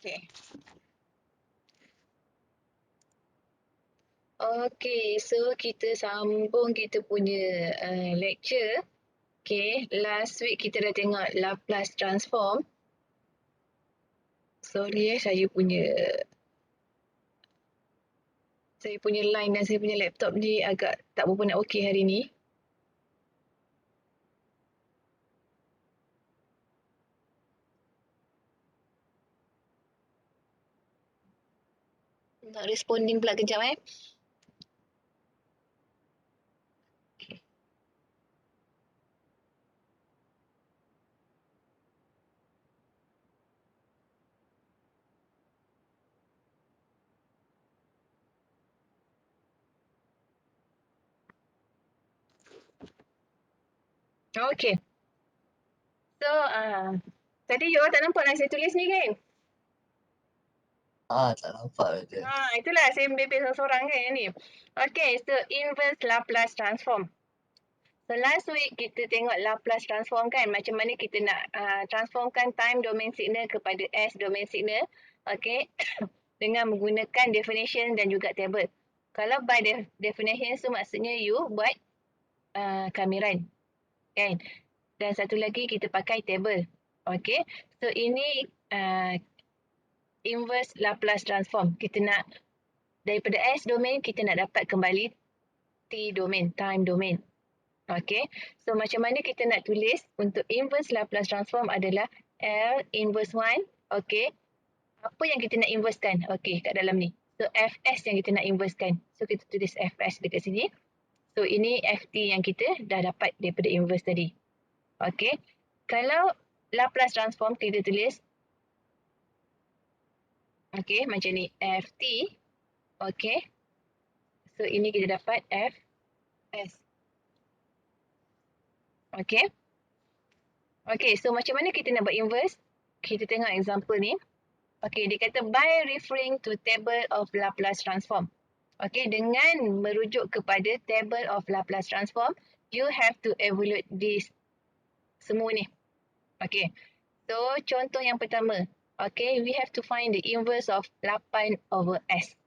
Okay. Okay, so kita sambung kita punya lecture. Okay, last week kita dah tengok Laplace transform. Sorry saya punya line dan saya punya laptop ni agak tak berapa nak okey hari ni. Nak responding pula kejap Okay. So, tadi you all tak nampak yang saya tulis ni kan? Tak nampak je. Itulah saya bebel seorang-seorang kan yang ni. Okay, so inverse Laplace transform. So last week kita tengok Laplace transform kan, macam mana kita nak transformkan time domain signal kepada S domain signal. Okay, dengan menggunakan definition dan juga table. Kalau by definition tu maksudnya you buat kamiran kan. Dan satu lagi kita pakai table. Okay, so ini inverse Laplace transform. Kita nak daripada S domain kita nak dapat kembali T domain, time domain. Okay, so macam mana kita nak tulis untuk inverse Laplace transform adalah L inverse 1. Okay, apa yang kita nak inversekan? Okay, kat dalam ni. So Fs yang kita nak inversekan. So kita tulis Fs dekat sini. So ini Ft yang kita dah dapat daripada inverse tadi. Okay, kalau Laplace transform kita tulis okay, macam ni. Ft. Okay. So, ini kita dapat Fs. Okay. Okay, so macam mana kita nak buat inverse? Kita tengok example ni. Okay, dia kata by referring to table of Laplace transform. Okay, dengan merujuk kepada table of Laplace transform, you have to evaluate this semua ni. Okay, so contoh yang pertama. Okay, we have to find the inverse of 8 over S.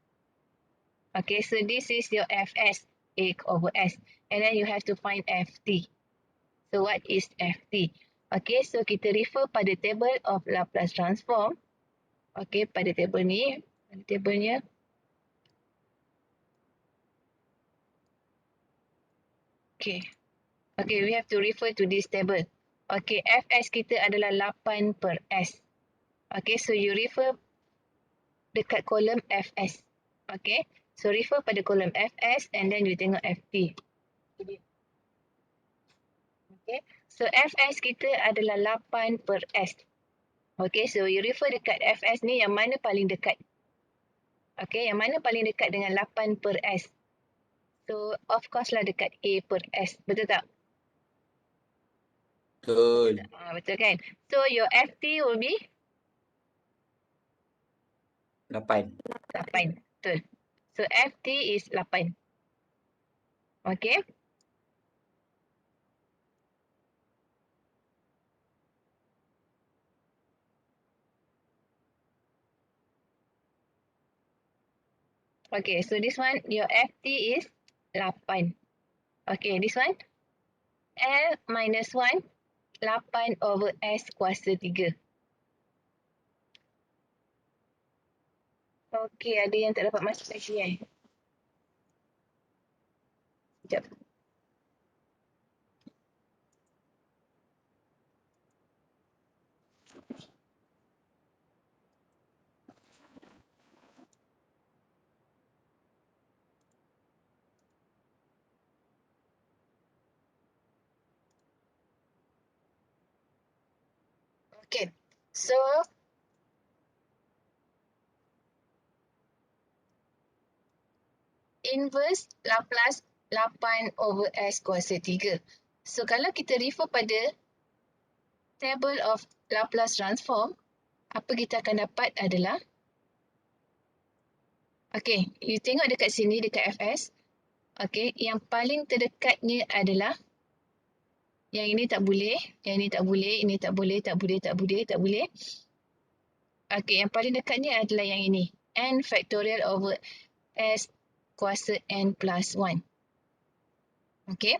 Okay, so this is your Fs, A over S. And then you have to find Ft. So what is Ft? Okay, so kita refer pada table of Laplace transform. Okay, pada table ni. Pada tablenya. Okay. Okay, we have to refer to this table. Okay, Fs kita adalah 8 per S. Okay, so you refer dekat kolom Fs. Okay, so refer pada kolom Fs and then you tengok Ft. Okay, so Fs kita adalah 8 per S. Okay, so you refer dekat Fs ni yang mana paling dekat. Okay, yang mana paling dekat dengan 8 per S. So, of course lah dekat A per S. Betul tak? Betul. Betul kan? So, your Ft will be? 8. 8. Betul. So, Ft is 8. Okay. Okay, so this one, your Ft is 8. Okay, this one, L minus 1, 8 over S kuasa 3. Okay, ada yang tak dapat masuk lagi Sekejap. Okay, so inverse Laplace 8 over S kuasa 3. So, kalau kita refer pada table of Laplace transform, apa kita akan dapat adalah, okay, you tengok dekat sini, dekat Fs. Okay, yang paling terdekatnya adalah, yang ini tak boleh, yang ini tak boleh, ini tak boleh, tak boleh, tak boleh, tak boleh. Okey, yang paling dekatnya adalah yang ini. N factorial over S kuasa N plus 1. Okey.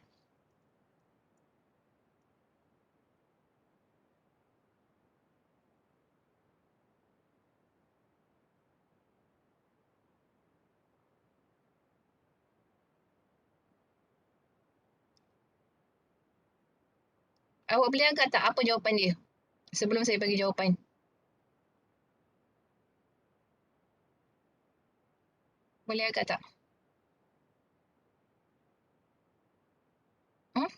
Awak boleh angkat tak apa jawapan dia? Sebelum saya bagi jawapan. Boleh angkat tak? Hmm?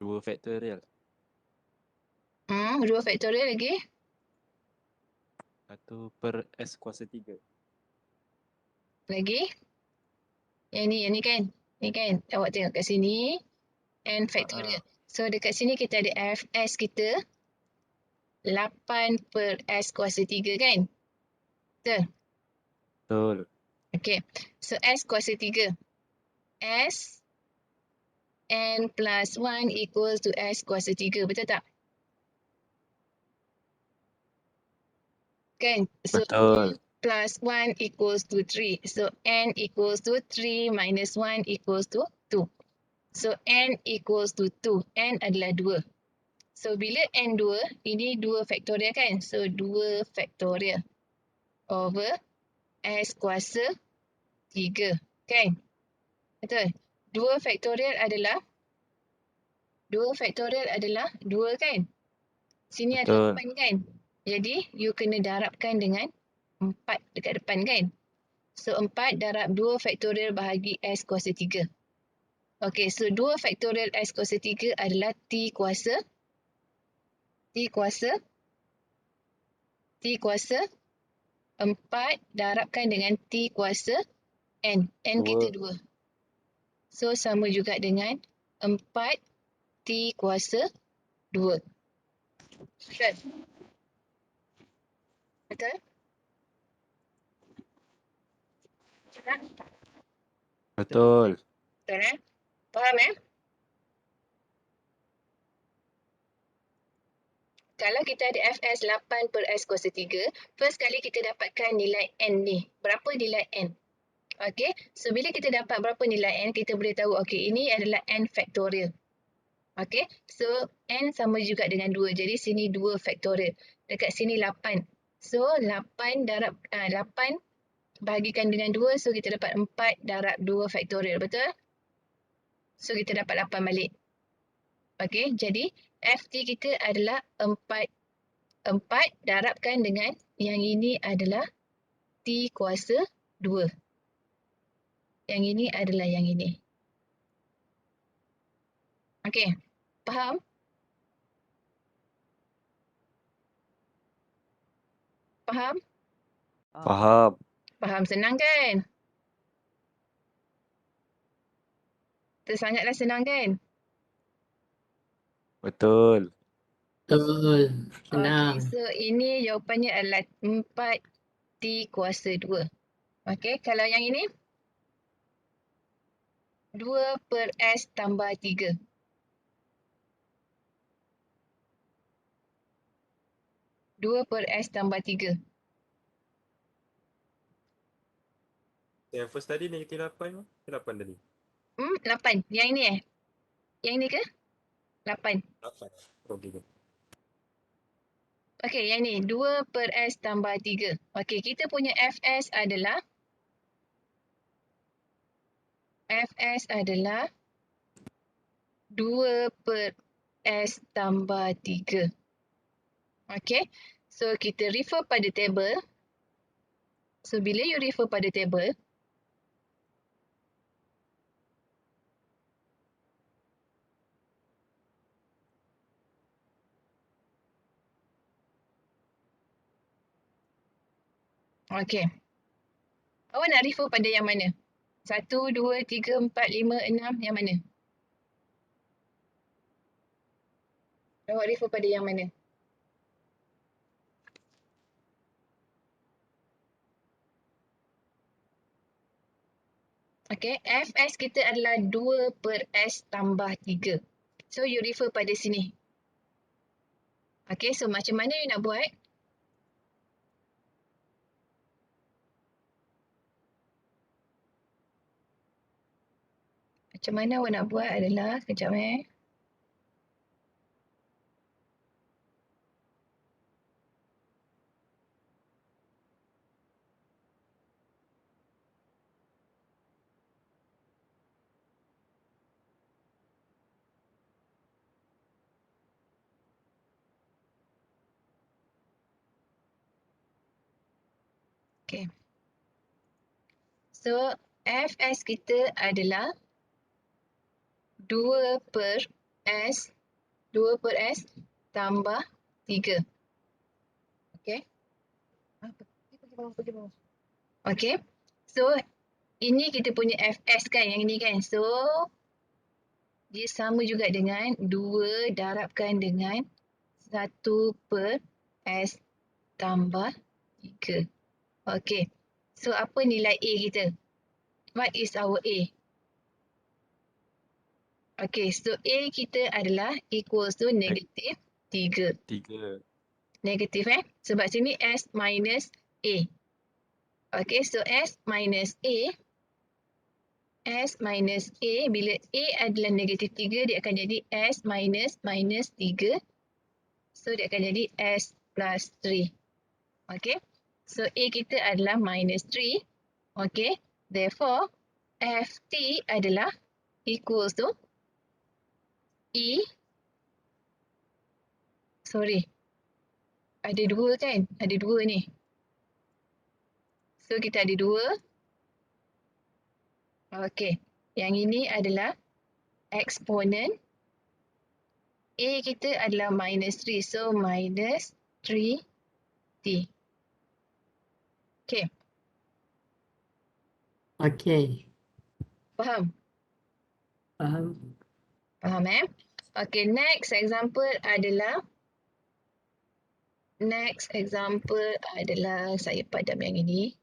Dua factorial. 2 factorial lagi. 1 per S kuasa 3. Lagi. Yang ni kan? Ni kan? Awak tengok kat sini. N factorial. So dekat sini kita ada Fs kita 8 per S kuasa 3 kan? Betul? Betul. Okay. So S kuasa 3. S N plus 1 equals to S kuasa 3. Betul tak? Kan? So Betul. N plus 1 equals to 3. So N equals to 3 minus 1 equals to 2. So N equals to 2. N adalah 2. So bila N 2, ini 2 factorial kan? So 2 factorial over S kuasa 3. Kan? Betul? 2 factorial adalah 2 kan? Sini ada Betul. 8 kan? Jadi you kena darabkan dengan 4 dekat depan kan? So 4 darab 2 factorial bahagi S kuasa 3. Okay, so 2 factorial S kuasa 3 adalah T kuasa 4 darabkan dengan T kuasa N. N kita 2. So sama juga dengan 4 T kuasa 2. Betul? Betul? Tak? Betul. Betul Faham Kalau kita ada Fs 8 per S kuasa 3, first kali kita dapatkan nilai N ni. Berapa nilai N? Okay, so bila kita dapat berapa nilai N, kita boleh tahu, okay, ini adalah N factorial. Okay, so N sama juga dengan 2. Jadi sini 2 factorial. Dekat sini 8. So 8 darab 8 bahagikan dengan 2. So kita dapat 4 darab 2 factorial. Betul? So kita dapat 8 balik. Okay, jadi FT kita adalah 4 darabkan dengan yang ini adalah T kuasa 2. Yang ini adalah yang ini. Okay, faham? Faham? Faham. Faham, senang kan? Sangatlah senang kan? Betul. Betul. Okay, Senang. so ini jawapannya adalah 4 T kuasa 2. Okay, kalau yang ini 2 per S tambah 3. 2 per S tambah 3. Yang first tadi negatif 8 ke 8 tadi? 8. Yang ini Yang ini ke? 8. 8. Okey. Okey, yang ni 2 per S tambah 3. Okey, kita punya Fs adalah 2 per S tambah 3. Okey, so kita refer pada table. So bila you refer pada table, okey, awak nak refer pada yang mana? 1, 2, 3, 4, 5, 6, yang mana? Awak refer pada yang mana? Okey, Fs kita adalah 2 per S tambah 3. So you refer pada sini. Okay, so macam mana you nak buat? Macam mana awak nak buat adalah, kejap Okay. So, Fs kita adalah 2 per S tambah 3. Okay. Okay. So, ini kita punya Fs kan, yang ini kan. So, dia sama juga dengan 2 darabkan dengan 1 per S tambah 3. Okay. So, apa nilai A kita? What is our A? Okay, so A kita adalah equals to negative 3. 3. Negatif sebab sini S minus A. Okay, so S minus A. S minus A, bila A adalah negatif 3, dia akan jadi S minus 3. So, dia akan jadi S plus 3. Okay, so A kita adalah minus 3. Okay, therefore, Ft adalah equals to E. Sorry. Ada 2 kan? Ada 2 ni. So, kita ada 2. Okey. Yang ini adalah eksponen. A kita adalah minus 3. So, minus 3t. Okey. Okay. Faham? Faham. Faham Okey, next example adalah saya padam yang ini.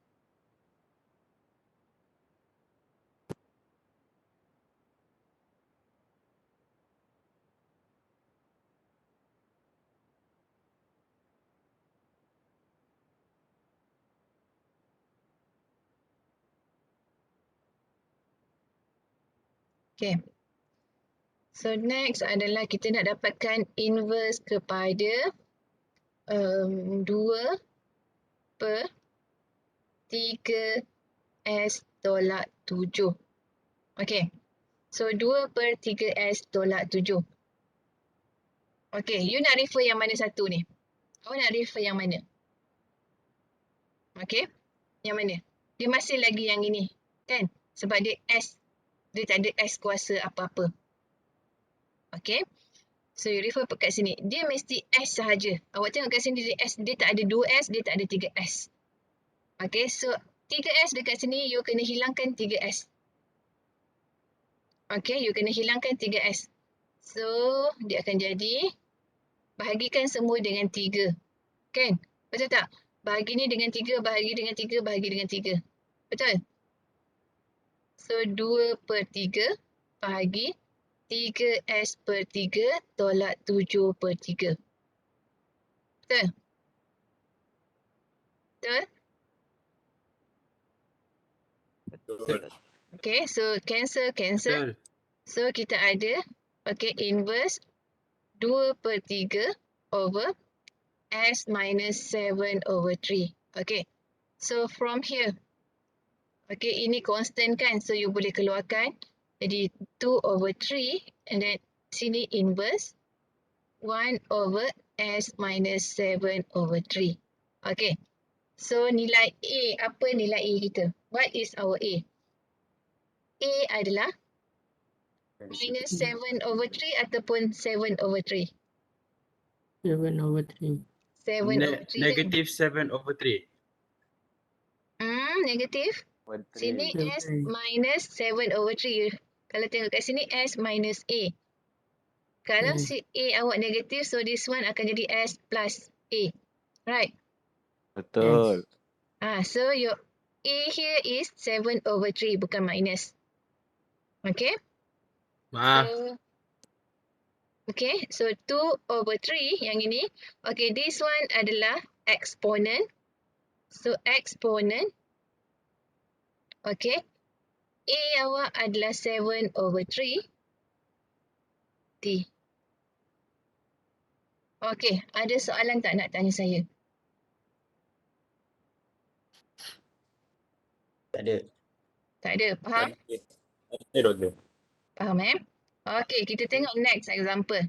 Okay. So next adalah kita nak dapatkan inverse kepada 2 per 3s tolak 7. Okay. So 2 per 3s tolak 7. Okay. You nak refer yang mana satu ni? Awak nak refer yang mana? Okay. Yang mana? Dia masih lagi yang ini. Kan? Sebab dia S. Dia tak ada S kuasa apa-apa. Okay. So, you refer kat sini. Dia mesti S sahaja. Awak tengok kat sini dia S. Dia tak ada 2S, dia tak ada 3S. Okay. So, 3S dekat sini, you kena hilangkan 3S. Okay. You kena hilangkan 3S. So, dia akan jadi, bahagikan semua dengan 3. Kan? Betul tak? Bahagi ni dengan 3, bahagi dengan 3, bahagi dengan 3. Betul? So, 2 per 3 bahagi 3S per 3 tolak 7 per 3. Betul? Betul? Betul. Okay, so cancel. Betul. So, kita ada, okay, inverse 2 per 3 over S minus 7 over 3. Okay, so from here, okay, ini constant kan, so you boleh keluarkan. Jadi 2 over 3 and then sini inverse 1 over S minus 7 over 3. Okay, so nilai A, apa nilai A kita? What is our A? A adalah minus 7 over 3 ataupun 7 over 3? 7 over 3. 7 over 3 kan? Negative 7 over 3. Negatif. Sini Okay. S minus 7 over 3. Kalau tengok kat sini S minus A. Kalau Yes. si A awak negatif, so this one akan jadi S plus A. Right? Betul. So your A here is 7 over 3, bukan minus. Okay? Maaf. So, Okay, so 2/3 yang ini. Okay, this one adalah exponent. So exponent. Okay, A awak adalah 7/3 T. Okay, ada soalan tak nak tanya saya? Tak ada. Tak ada, faham? Doktor. Faham Okay, kita tengok next example.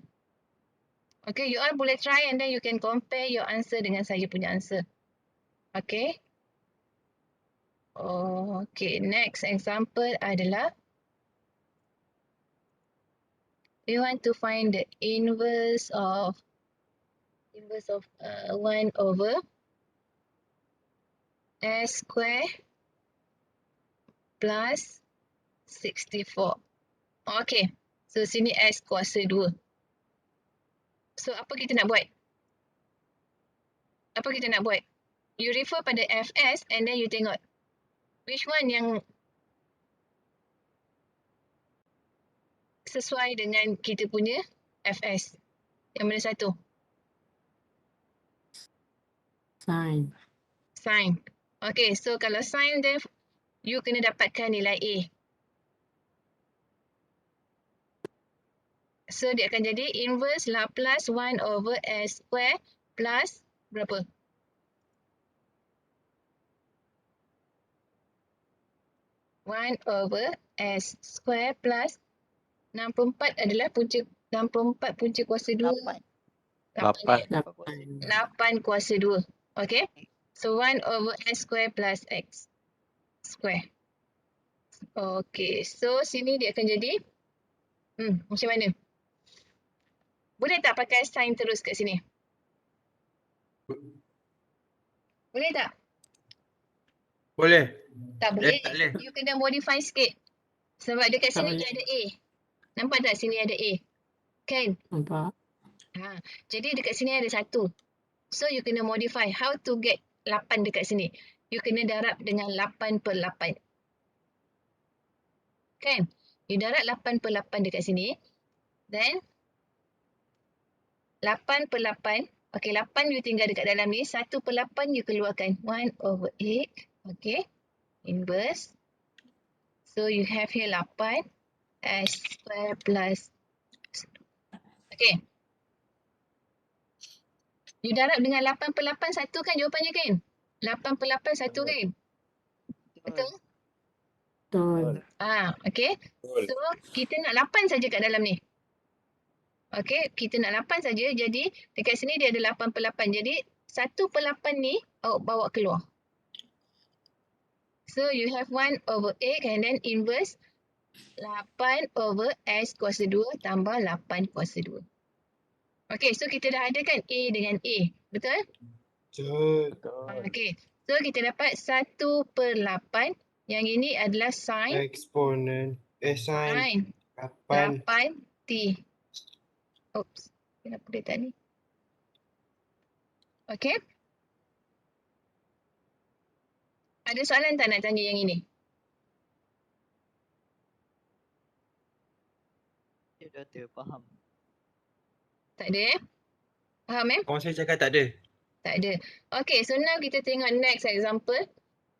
Okay, you all boleh try and then you can compare your answer dengan saya punya answer. Okay. Okay, next example adalah we want to find the inverse of 1 over s square plus 64. Okay, so sini s kuasa 2. So apa kita nak buat? Apa kita nak buat? You refer pada fs and then you tengok which one yang sesuai dengan kita punya fs. Yang mana satu? Sign. Sin. Okay, so kalau sin then you kena dapatkan nilai A. So dia akan jadi inverse Laplace 1 over s square plus berapa? One over s square plus 64 adalah punca 64 punca kuasa 2. 8. 8 kuasa 2. Okay. So 1 over s square plus x square. Okay. So sini dia akan jadi macam mana? Boleh tak pakai sin terus kat sini? Boleh tak? Boleh. Tak boleh. Tak boleh. You kena modify sikit. Sebab dekat Tak sini boleh. ada A. Nampak tak sini ada A? Kan? Nampak? Jadi dekat sini ada 1. So you kena modify. How to get 8 dekat sini? You kena darab dengan 8/8. Kan? You darab 8/8 dekat sini. Then 8/8. Okay, 8 you tinggal dekat dalam ni. 1/8 you keluarkan. 1 over 8. Okay. Inverse. So you have here 8 s square plus. Okay. You darab dengan 8/8 1 kan jawapannya kan? 8/8 1 kan? Betul? Betul. Okay. So kita nak 8 saja kat dalam ni. Okay, kita nak 8 saja. Jadi dekat sini dia ada 8/8. Jadi 1/8 ni awak bawa keluar. So you have 1 over 8 and then inverse 8 over s kuasa 2 tambah 8 kuasa 2. Okay, so kita dah ada kan A dengan A. Betul? Betul. Okay, so kita dapat 1/8. Yang ini adalah sin Exponent. Sin 8. 8T. Oops, kenapa dia tak ni? Okay. Ada soalan tak nak tanya yang ini? Ya, Doktor, faham. Tak ada Faham Kawan saya cakap tak ada. Tak ada. Okay, so now kita tengok next example.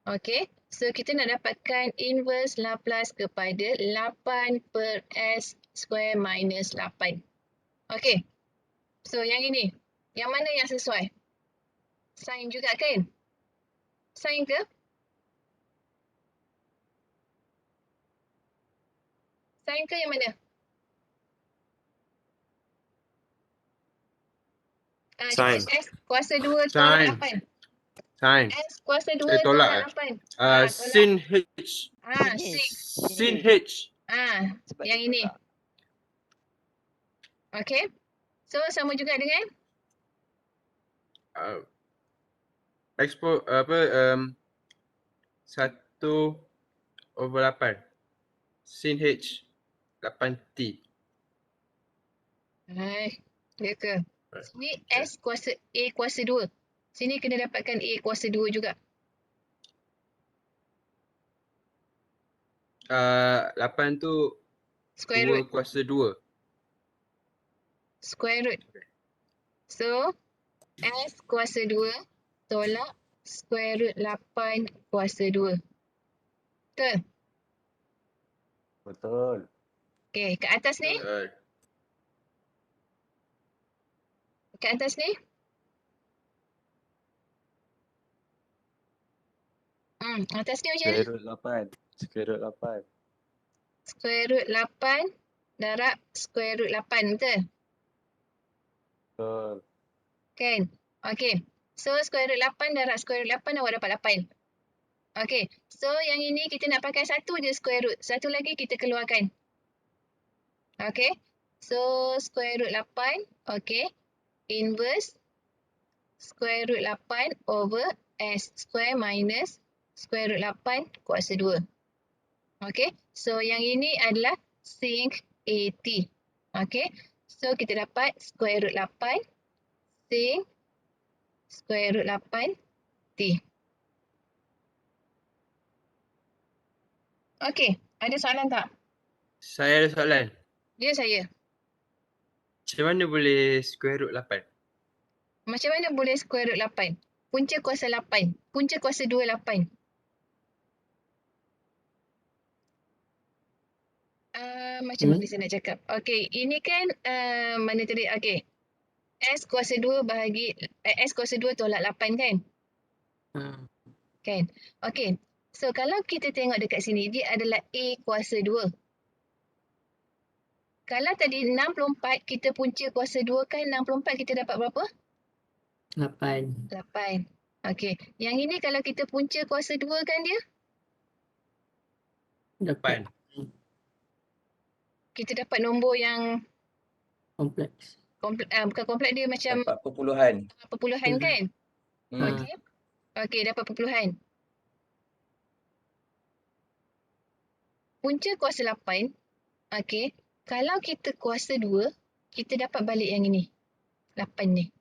Okay, so kita nak dapatkan inverse Laplace kepada 8/s square minus 8. Okay, so yang ini. Yang mana yang sesuai? Sin juga kan? Sin ke? Sin ke yang mana? Sin. S kuasa 2 Sin. tolak 8. Sin. S kuasa 2 Saya tolak, tolak 8. Tolak. Sin H. Sin H. Sebab Yang dia ini. tolak. Okay. So sama juga dengan Expo 1/8. Sin H 8T. dia ke? Sini S kuasa A kuasa 2. Sini kena dapatkan A kuasa 2 juga. 8 tu Square 2 root. kuasa 2. square root. So, S kuasa 2 tolak square root 8 kuasa 2. Betul? Betul. Okey, kat atas ni? Betul. Kat atas ni? Atas ni macam mana? Square root 8. Square root 8. Square root 8 darab square root 8, betul? Betul. Kan? Okey. So, square root 8 darab square root 8, awak dapat 8. Okey. So, yang ini kita nak pakai satu je square root. Satu lagi kita keluarkan. Okey. So, square root 8. Okey. Inverse square root 8 over S square minus square root 8 kuasa 2. Okey. So, yang ini adalah sin AT. Okey. So, kita dapat square root 8 sin square root 8 T. Okey. Ada soalan tak? Saya ada soalan. Dia saya. Macam mana boleh square root 8? Macam mana boleh square root 8? Punca kuasa 8. Punca kuasa 2 8. Macam mana saya nak cakap? Okey, ini kan mana tadi? Okey. S kuasa 2 bahagi S kuasa 2 tolak 8 kan? Kan? Okey. So kalau kita tengok dekat sini, dia adalah A kuasa 2. Kalau tadi 64 kita punca kuasa 2 kan, 64 kita dapat berapa? 8. 8. Okey. Yang ini kalau kita punca kuasa 2 kan dia? Dapat Kita dapat nombor yang kompleks. bukan kompleks, dia macam Dapat perpuluhan. perpuluhan kan? Hmm. Okey. Okey, dapat perpuluhan. Punca kuasa 8. Okey. Kalau kita kuasa 2, kita dapat balik yang ini. 8 ni.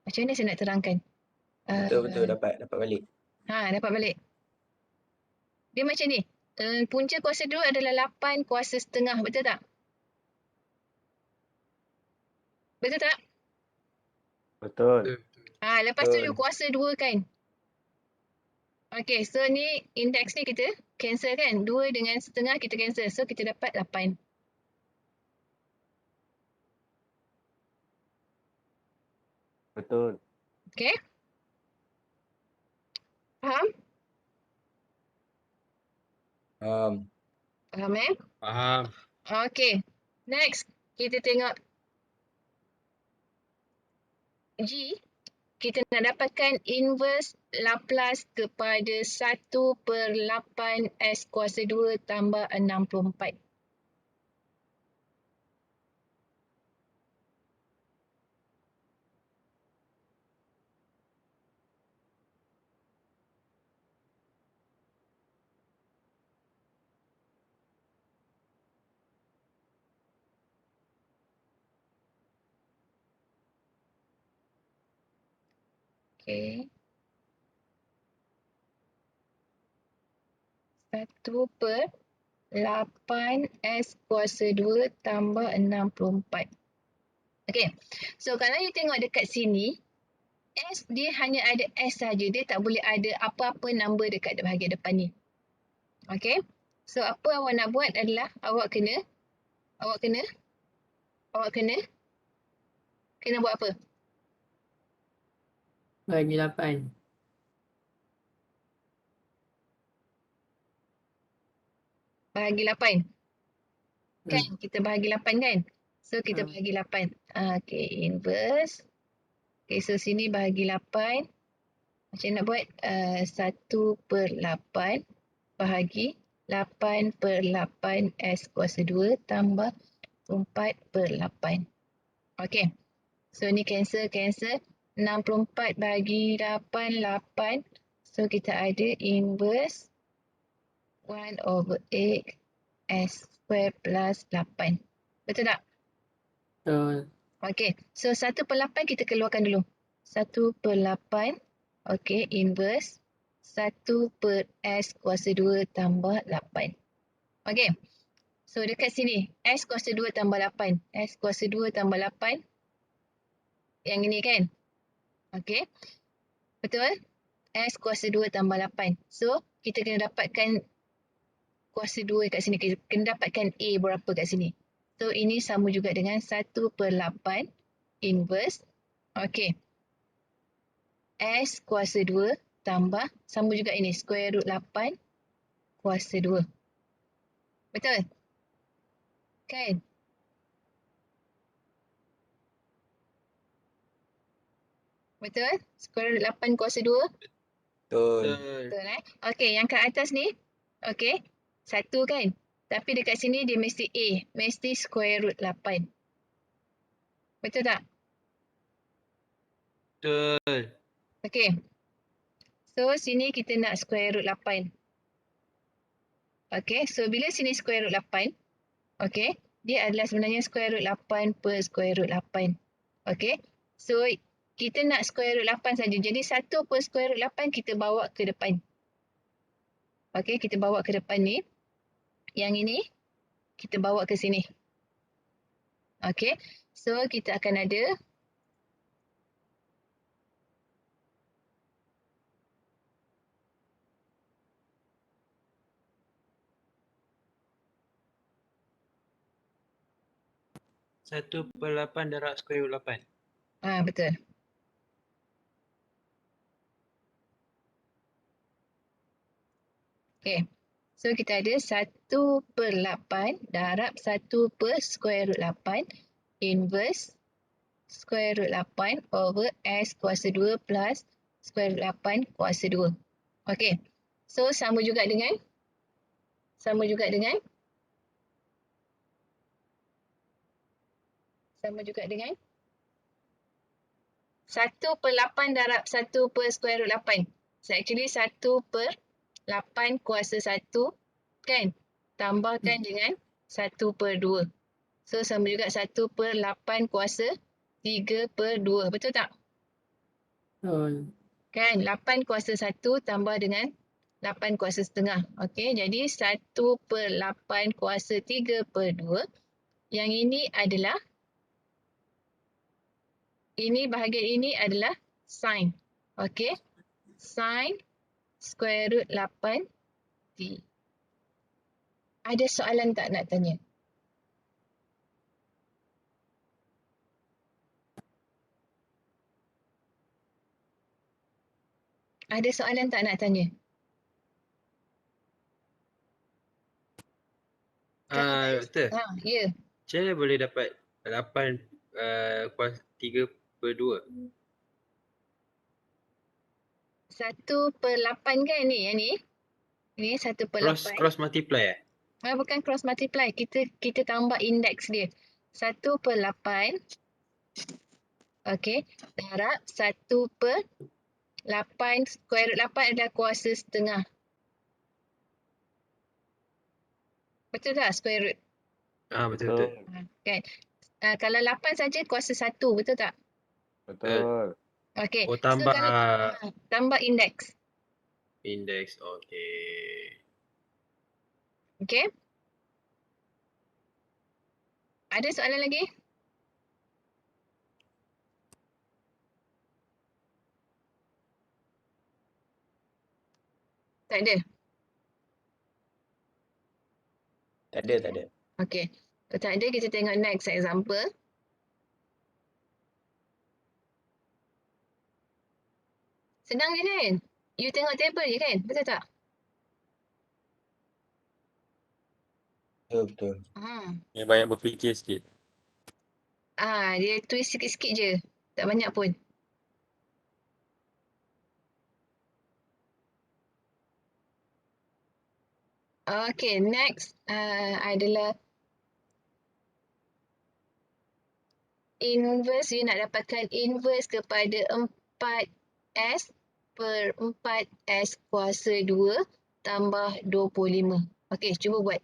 Macam mana saya nak terangkan? Betul dapat balik. Dapat balik. Dia macam ni. Punca kuasa 2 adalah 8 kuasa setengah. Betul tak? Betul tak? Betul. Lepas tu Betul. dia kuasa 2 kan? Okey, so ni indeks ni kita cancel kan? 2 dengan setengah kita cancel. So kita dapat 8. Betul. Okey? Faham? Faham Faham. Okey. Next, kita tengok G. Kita nak dapatkan inverse Laplace kepada 1/8 S kuasa 2 tambah 64. Okey. 1/8 S kuasa 2 tambah 64. Okey. So, kalau you tengok dekat sini, S dia hanya ada S saja. Dia tak boleh ada apa-apa number dekat bahagian depan ni. Okey. So, apa awak nak buat adalah awak kena buat apa? Bagi 8. Bahagi 8. Kan? Kita bahagi 8 kan? So, kita Hmm. bahagi 8. Okey, inverse. Okey, so sini bahagi 8. Macam nak buat? 1/8 bahagi 8/8 S kuasa 2 tambah 4/8. Okey. So, ni cancel. 64 bahagi 8, 8. So, kita ada inverse 1/8 S square plus 8. Betul tak? Betul. Okey. So, 1/8 kita keluarkan dulu. 1/8. Okey, inverse 1/S kuasa 2 tambah 8. Okey. So, dekat sini, S kuasa 2 tambah 8. S kuasa 2 tambah 8. Yang ini kan? Okey. Betul? S kuasa 2 tambah 8. So, kita kena dapatkan kuasa 2 kat sini. Kita kena dapatkan A berapa kat sini. So, ini sama juga dengan 1/8 inverse. Okey. S kuasa 2 tambah, sama juga ini, square root 8 kuasa 2. Betul? Kan? Betul? Square root 8 kuasa 2. Betul. Betul. Betul Okey, yang kat atas ni, okey, 1 kan? Tapi dekat sini dia mesti A, mesti square root 8. Betul tak? Betul. Okey. So, sini kita nak square root 8. Okey, so bila sini square root 8, okey, dia adalah sebenarnya square root 8 per square root 8. Okey, so kita nak square root 8 saja. Jadi 1 per square root 8 kita bawa ke depan. Okey, kita bawa ke depan ni. Yang ini, kita bawa ke sini. Okey, so kita akan ada Satu per 8 darab square root 8. betul. Okey. So kita ada 1/8 darab 1 per square root 8 inverse square root 8 over S kuasa 2 plus square root 8 kuasa 2. Okey. So sama juga dengan 1/8 darab 1 per square root 8. So actually 1/8 kuasa 1 kan? Tambahkan dengan 1/2. So sama juga 1/8 kuasa 3/2. Betul tak? Betul. Kan? 8 kuasa 1 tambah dengan 8 kuasa setengah. Okey, jadi 1/8 kuasa 3/2. Yang ini adalah, bahagian ini adalah sin. Okey, sin square root 8t. Ada soalan tak nak tanya? Ada soalan tak nak tanya? Doktor, Ya. macam mana boleh dapat 8 kuasa 3/2? 1/8 kan ni, yang ni? Ni 1/8. Cross multiply Bukan cross multiply. Kita tambah indeks dia. 1/8. Okey. Darab 1/8. Square root 8 adalah kuasa setengah. Betul tak square root? Betul. Kan? Kalau 8 saja kuasa 1. Betul tak? Betul. Okey. Oh, tambah So, tambah indeks. indeks. Okey. Okey. Ada soalan lagi? Tak ada? Tak ada. Okey. Kalau tak ada, kita tengok next example. Senang je kan? You tengok table je kan? Betul tak? Betul. Yang banyak berfikir sikit. Dia twist sikit-sikit je. Tak banyak pun. Okay, next adalah inverse. You nak dapatkan inverse kepada 4S per 4S kuasa 2 tambah 25. Okay, cuba buat.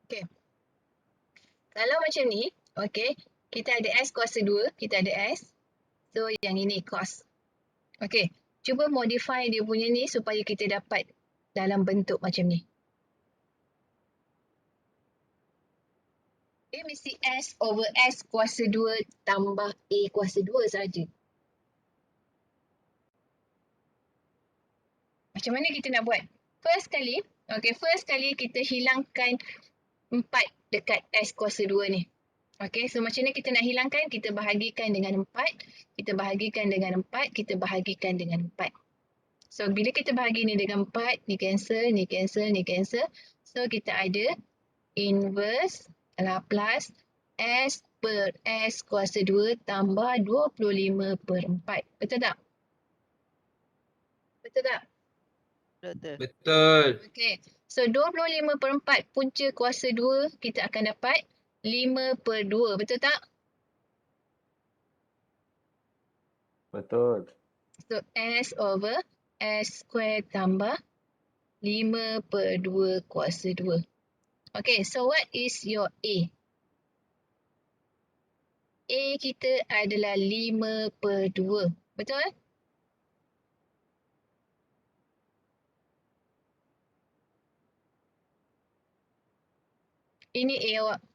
Okay. Kalau macam ni, okay, kita ada S kuasa 2, kita ada S. So, yang ini cos. Okay, cuba modify dia punya ni supaya kita dapat dalam bentuk macam ni. Dia mesti S over S kuasa 2 tambah A kuasa 2 saja. Macam mana kita nak buat? First kali kita hilangkan 4 dekat S kuasa 2 ni. Okay, so macam mana kita nak hilangkan? Kita bahagikan dengan 4, kita bahagikan dengan 4, kita bahagikan dengan 4. So, bila kita bahagi ni dengan 4, ni cancel, ni cancel, ni cancel. So, kita ada inverse Laplace S per S kuasa 2 tambah 25 per 4. Betul tak? Betul tak? Betul. Betul. Okay. So, 25 per 4 punca kuasa 2 kita akan dapat 5 per 2. Betul tak? Betul. So, S over S square tambah 5 per 2 kuasa 2. Okay, so what is your A? A kita adalah 5 per 2. Betul? Ini A awak.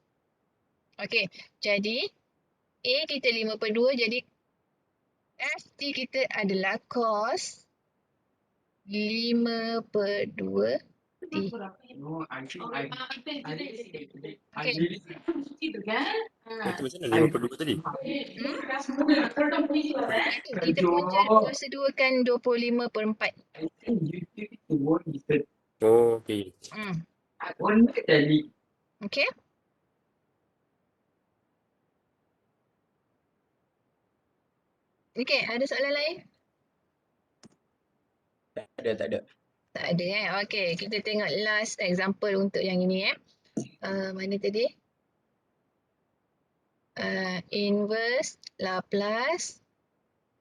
Okay, jadi A kita 5 per 2, jadi FT kita adalah cos 5 per 2 T. Okay. Itu macam mana 52 tadi? Kita punca kuasa 2 kan 25 per 4. Oh, okay. Okay. Okay, ada soalan lain? Tak ada. Tak ada Okay, kita tengok last example untuk yang ini mana tadi? Inverse Laplace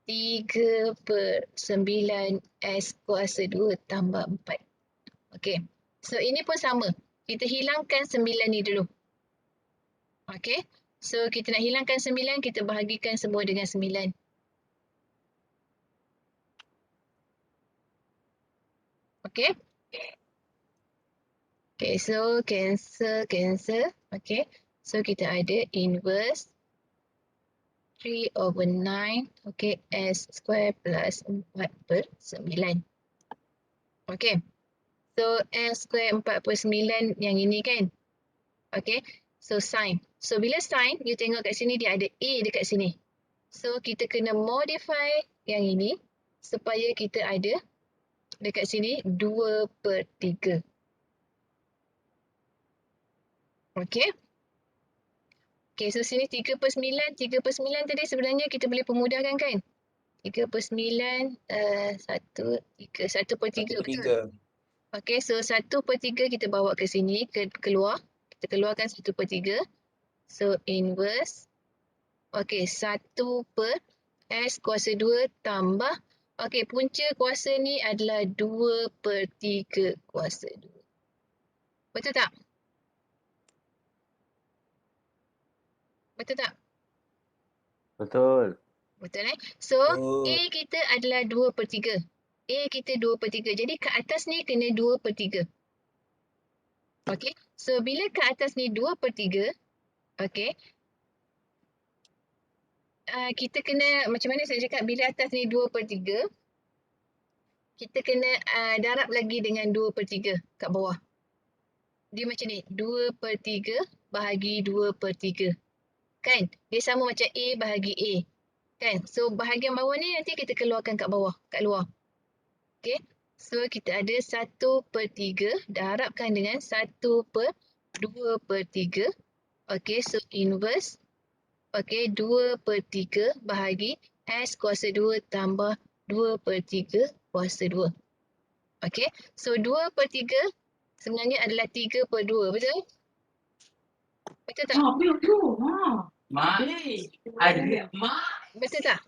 3 per 9 S kuasa 2 tambah 4. Okay, so ini pun sama. Kita hilangkan 9 ni dulu. Okay, so kita nak hilangkan 9, kita bahagikan semua dengan 9. Okay. Okay, so cancel. Okay, so kita ada inverse 3 over 9, okay, S square plus 4 per 9. Okay, so S square 4 per 9 yang ini kan? Okay, so sin. So bila sin, you tengok kat sini dia ada A dekat sini. So kita kena modify yang ini supaya kita ada dekat sini 2 per 3. Okay. Okay, so sini 3 per 9. 3 per 9 tadi sebenarnya kita boleh pemudahkan kan? 3 per 9, 1 per 3. Betul? Okay, so 1 per 3 kita bawa ke sini, keluar. Kita keluarkan 1 per 3. So, inverse. Okay, 1 per S kuasa 2 tambah. Okay, punca kuasa ni adalah 2 per 3 kuasa 2. Betul tak? Betul tak? Betul. Betul So, A kita adalah 2 per 3. A kita 2 per 3. Jadi, kat atas ni kena 2 per 3. Okay. So, bila kat atas ni 2 per 3. Okay. Kita kena, macam mana saya cakap, bila atas ni 2 per 3. Kita kena darab lagi dengan 2 per 3 kat bawah. Dia macam ni. 2 per 3 bahagi 2 per 3. Kan? Dia sama macam A bahagi A. Kan? So, bahagian bawah ni nanti kita keluarkan kat bawah, kat luar. Okay. So, kita ada 1 per 3 darabkan dengan 1 per 2 per 3. Okay. So, inverse. Okay. 2 per 3 bahagi S kuasa 2 tambah 2 per 3 kuasa 2. Okay. So, 2 per 3 sebenarnya adalah 3 per 2. Betul? Betul tak? Betul tak?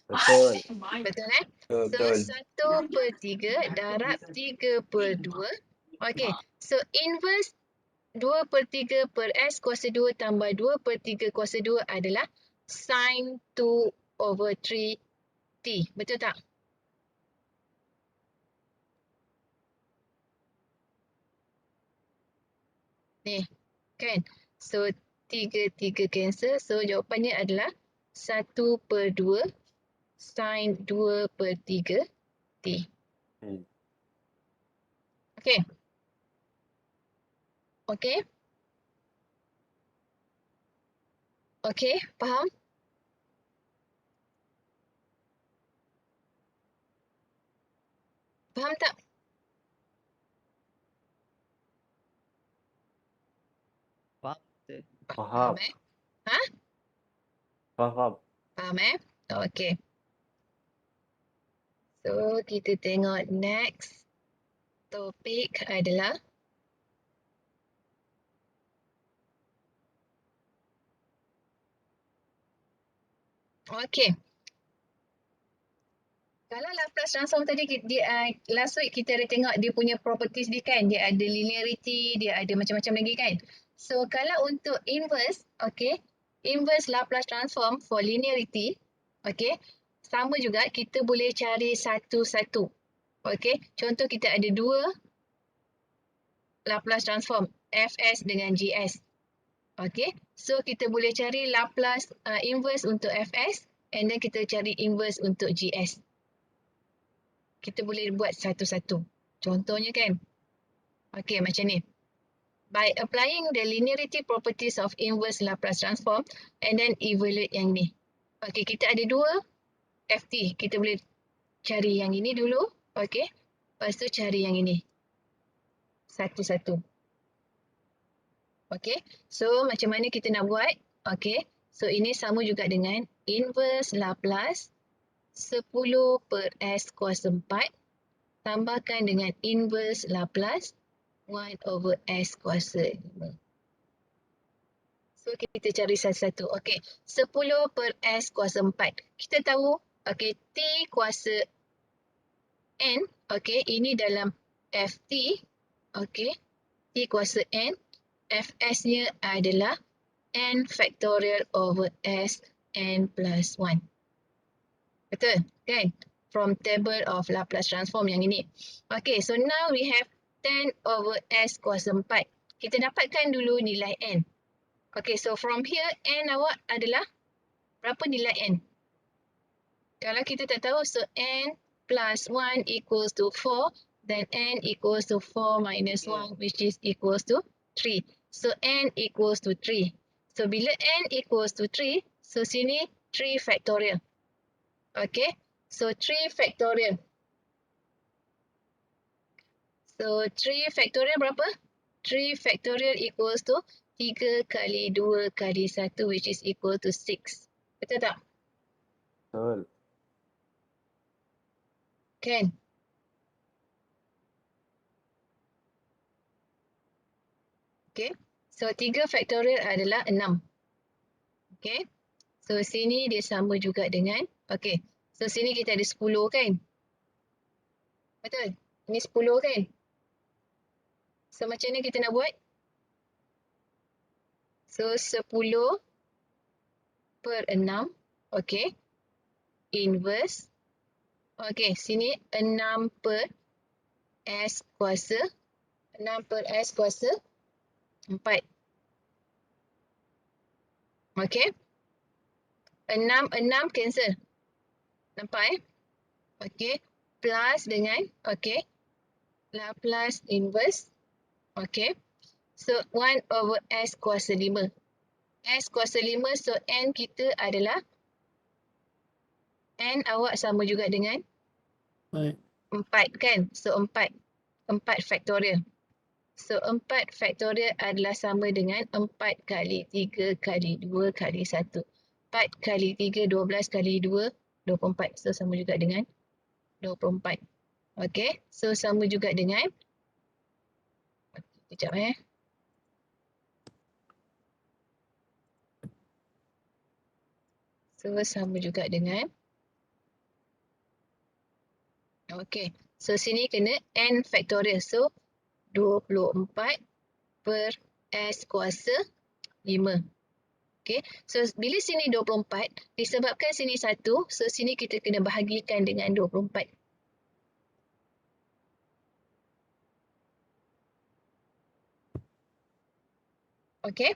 Betul. Betul Betul. So, 1 per 3 darab 3 per 2. Okay. So, inverse 2/3 per S kuasa 2 tambah 2/3 kuasa 2 adalah sin 2/3T. Betul tak? Ni, kan? So, 3 cancel. So, jawapannya adalah 1/2 sin 2/3 T. Okey. Okey. Okey, faham? Faham tak? Faham betul. Faham. Eh? Ha? Faham. Faham Okey. So, kita tengok next topik adalah okey. Kalau Laplace transform tadi, last week kita ada tengok dia punya properties dia kan. Dia ada linearity, dia ada macam-macam lagi kan. So, kalau untuk inverse, okay, inverse Laplace transform for linearity, okay, sama juga kita boleh cari satu-satu. Okay, contoh kita ada dua Laplace transform, Fs dengan Gs. Okay, so kita boleh cari Laplace inverse untuk Fs and then kita cari inverse untuk Gs. Kita boleh buat satu-satu. Contohnya kan. Okey, macam ni. By applying the linearity properties of inverse Laplace transform and then evaluate yang ni. Okey, kita ada dua FT. Kita boleh cari yang ini dulu. Okey. Lepas tu cari yang ini. Satu-satu. Okey. So, macam mana kita nak buat? Okey. So, ini sama juga dengan inverse Laplace 10 per S kuasa 4 tambahkan dengan inverse Laplace 1 over S kuasa 5. So, kita cari satu-satu. Okey, 10 per S kuasa 4. Kita tahu, okey, T kuasa N, okey, ini dalam FT, okey, T kuasa N, Fs-nya adalah N factorial over S N plus 1. Betul, kan? From table of Laplace transform yang ini. Okay, so now we have 10 over S kuasa 4. Kita dapatkan dulu nilai N. Okay, so from here, N awak adalah berapa nilai N? Kalau kita tak tahu, so N plus 1 equals to 4, then N equals to 4 minus 1, which is equals to 3. So N equals to 3. So bila N equals to 3, so sini 3 factorial. Okay, so 3 factorial. So 3 factorial berapa? 3 factorial equals to 3 kali 2 kali 1 which is equal to 6. Betul tak? Betul. Kan? Okay, so 3 factorial adalah 6. Okay, so sini dia sama juga dengan, okay, so sini kita ada 10 kan? Betul? Ini 10 kan? So macam mana kita nak buat? So 10 per 6, okay, inverse, okay, sini 6 per S kuasa, 6 per S kuasa 4. Okay, 6 cancel. Nampak okay, plus dengan, okay, Laplace inverse, okay, so 1 over S kuasa 5. S kuasa 5, so N kita adalah, N awak sama juga dengan 4 kan? So 4 factorial. So 4 factorial adalah sama dengan 4 kali 3 kali 2 kali 1. 4 kali 3, 12 kali 2, 24. So sama juga dengan 24. Okay, so sama juga dengan, sekejap So sama juga dengan, okay, so sini kena N factorial. So 24 per S kuasa 5. Okay. So, bila sini 24, disebabkan sini 1, so sini kita kena bahagikan dengan 24. Okay.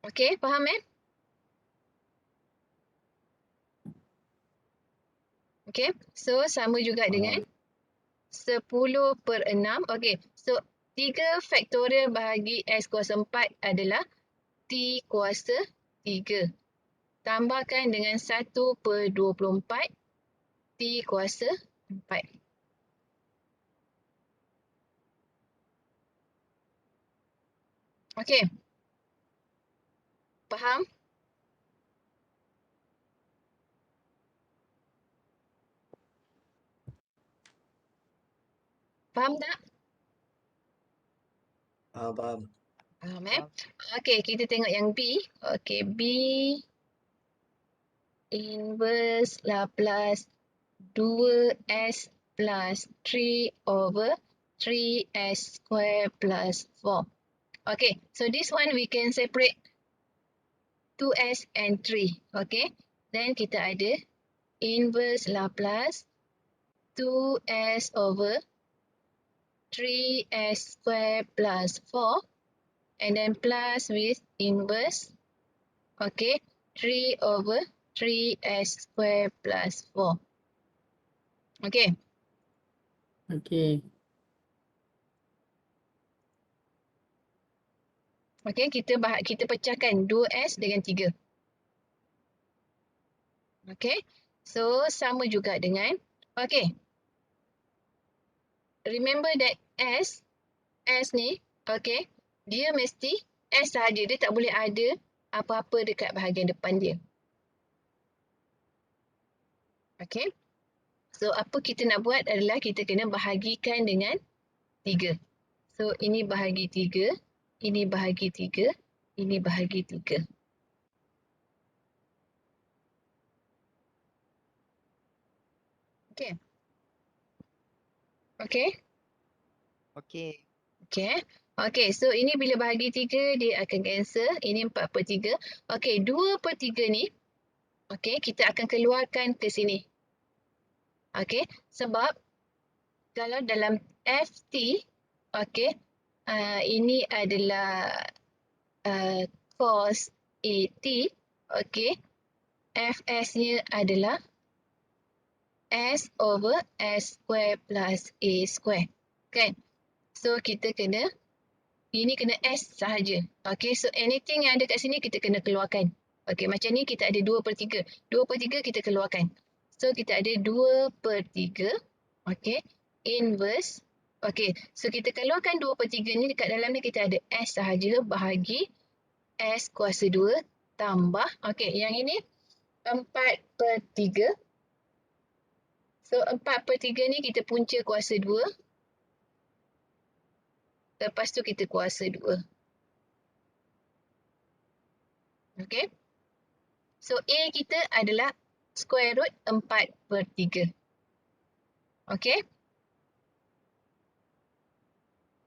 Okay, faham Okay, so sama juga dengan 10/6. Okay, so 3 faktorial bahagi S kuasa 4 adalah T kuasa 3. Tambahkan dengan 1/24 T kuasa 4. Okay. Faham? Faham tak? Faham. Faham Faham. Okay, kita tengok yang B. Okay, B inverse Laplace 2S plus 3/3S square plus 4. Okay, so this one we can separate 2S and 3. Okay, then kita ada inverse Laplace 2S over 3S square plus 4 and then plus with inverse, okay, 3/3S square plus 4. Okay. Okay. Okay, kita pecahkan 2S dengan 3. Okay, so sama juga dengan, okay, remember that S ni, okay, dia mesti S sahaja, dia tak boleh ada apa-apa dekat bahagian depan dia. Okay, so apa kita nak buat adalah kita kena bahagikan dengan 3. So ini bahagi 3, ini bahagi 3, ini bahagi 3. Okay. Okay. Okey. Okay. Okay, so ini bila bahagi 3, dia akan cancel. Ini 4/3. Okay, 2/3 ni, okay, kita akan keluarkan ke sini. Okay, sebab kalau dalam FT, okay, ini adalah cos AT, okay, FS-nya adalah S over S square plus A square. Kan? So, kita kena, ini kena S sahaja. Okay, so anything yang ada kat sini kita kena keluarkan. Okay, macam ni kita ada 2/3. 2/3 kita keluarkan. So, kita ada 2/3. Okay, inverse. Okay, so kita keluarkan 2/3 ni, dekat dalam ni kita ada S sahaja bahagi S kuasa 2 tambah. Okay, yang ini 4/3. So, 4/3 ni kita punca kuasa 2. Lepas tu kita kuasa 2. Okay. So, A kita adalah square root 4/3. Okay.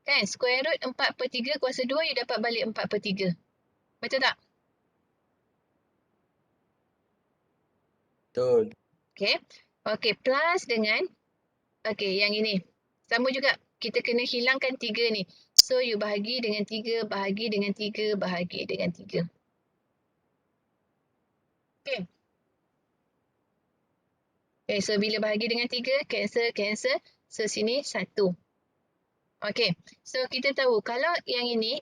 Kan, square root 4/3 kuasa 2, you dapat balik 4/3. Betul tak? Betul. Okay. Okay, plus dengan, okay, yang ini. Sama juga, kita kena hilangkan 3 ni. So, you bahagi dengan 3, bahagi dengan 3, bahagi dengan 3. Okay. Okay, so bila bahagi dengan 3, cancel. So, sini 1. Okay, so kita tahu kalau yang ini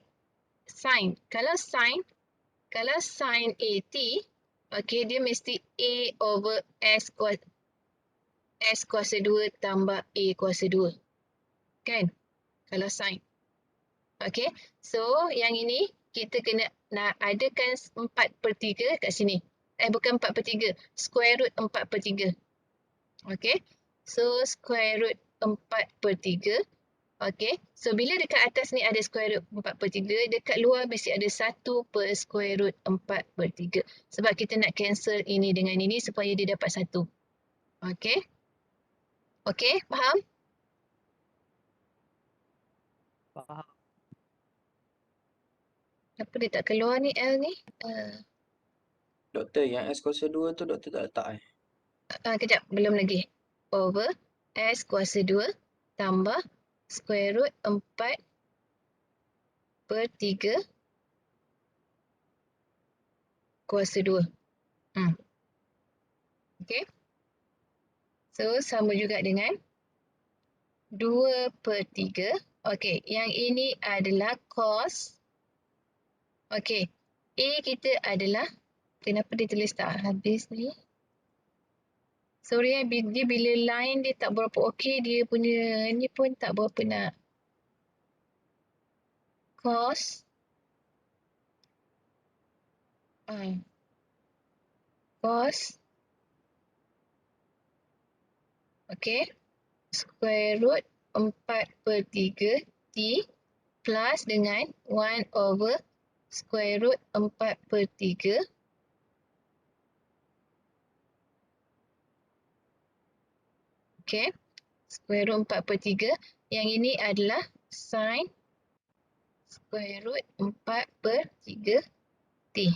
sin. Kalau sin AT, okay, dia mesti A over S kuasa 2 tambah A kuasa 2. Kan? Kalau sin. Okay, so yang ini kita kena nak adakan 4/3 kat sini. Bukan 4/3, square root 4/3. Okay, so square root 4/3. Okay, so bila dekat atas ni ada square root 4/3, dekat luar mesti ada 1 per square root 4/3. Sebab kita nak cancel ini dengan ini supaya dia dapat 1. Okay. Okay, faham? Faham. Kenapa dia tak keluar ni L ni? Doktor, yang S kuasa 2 tu doktor tak letak Kejap, belum lagi. Over S kuasa 2 tambah square root 4/3 kuasa 2. Okay. So, sama juga dengan 2/3. Okay, yang ini adalah cos. Okay, A kita adalah, kenapa dia tulis tak habis ni? Sorry dia bila line dia tak berapa okey, dia punya ni pun tak berapa nak. Cos. Cos. Okay. Square root 4/3 T plus dengan 1 over square root 4/3. Okay. Square root 4/3. Yang ini adalah sin square root 4/3 T.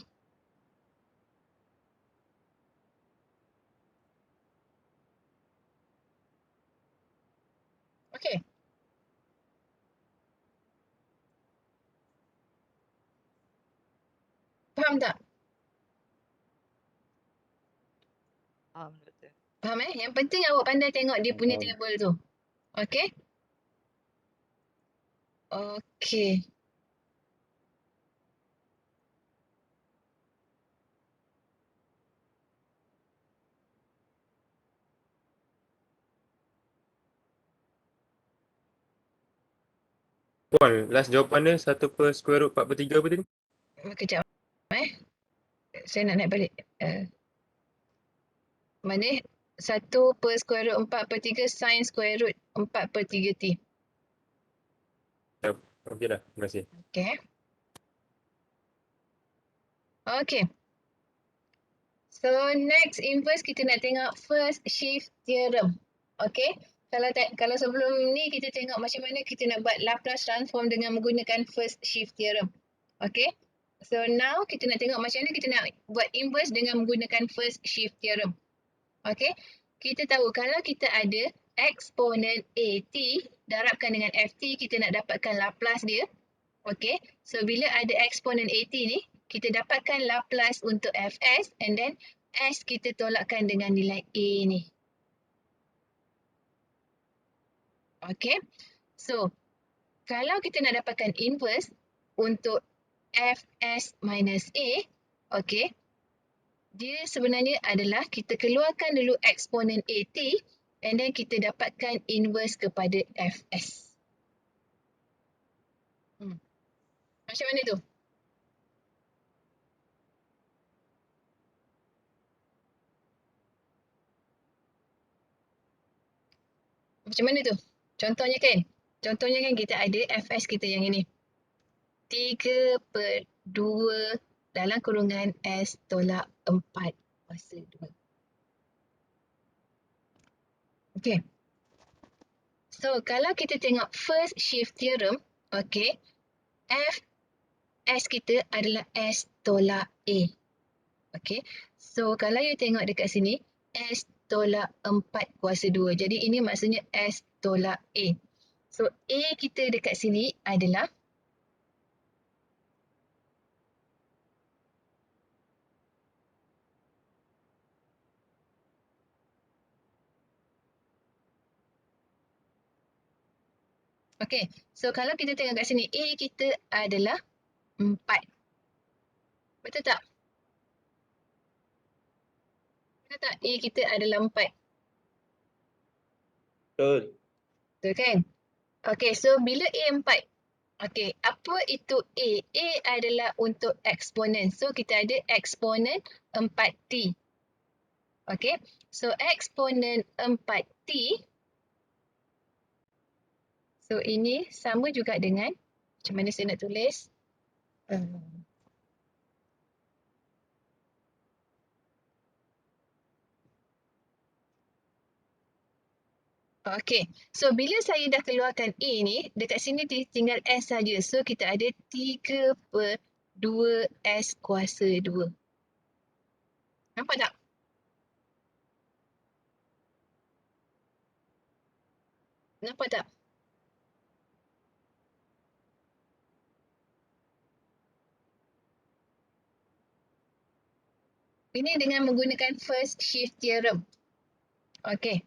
Okay. Faham tak? Doktor. Faham Yang penting awak pandai tengok dia punya Faham. table tu. Okay? Okay. Puan, last jawapan dia 1/square root 4/3 apa tadi? Kejap. Saya nak naik balik. Mana? 1/square root 4/3 sin square root 4/3 T. Okey dah, terima kasih. Okay. Okay. So next inverse kita nak tengok first shift theorem. Okay. Kalau sebelum ni kita tengok macam mana kita nak buat Laplace transform dengan menggunakan first shift theorem. Okay. So now kita nak tengok macam mana kita nak buat inverse dengan menggunakan first shift theorem. Okay. Kita tahu kalau kita ada eksponen AT darabkan dengan FT, kita nak dapatkan Laplace dia. Okay. So bila ada eksponen AT ni, kita dapatkan Laplace untuk Fs and then S kita tolakkan dengan nilai A ni. Okay. So, kalau kita nak dapatkan inverse untuk Fs minus A, okay, dia sebenarnya adalah kita keluarkan dulu eksponen AT and then kita dapatkan inverse kepada Fs. Macam mana tu? Macam mana tu? Contohnya kan kita ada Fs kita yang ini. 3/2 dalam kurungan S tolak 4 kuasa 2. Okay. So, kalau kita tengok first shift theorem, okay, Fs kita adalah S tolak A. Okay. So, kalau you tengok dekat sini, S tolak 4 kuasa 2. Jadi, ini maksudnya S tolak A. So, A kita dekat sini adalah okay. So, kalau kita tengok kat sini, A kita adalah 4. Betul tak? Betul tak? A kita adalah 4. Betul. Betul kan? Okay, so bila A 4, okay, apa itu A? A adalah untuk eksponen. So, kita ada eksponen 4T. Okay, so eksponen 4T. So, ini sama juga dengan, macam mana saya nak tulis? Okay, so bila saya dah keluarkan A ni, dekat sini tinggal S saja. So, kita ada 3/2 2S kuasa 2. Nampak tak? Nampak tak? Ini dengan menggunakan first shift theorem. Okey.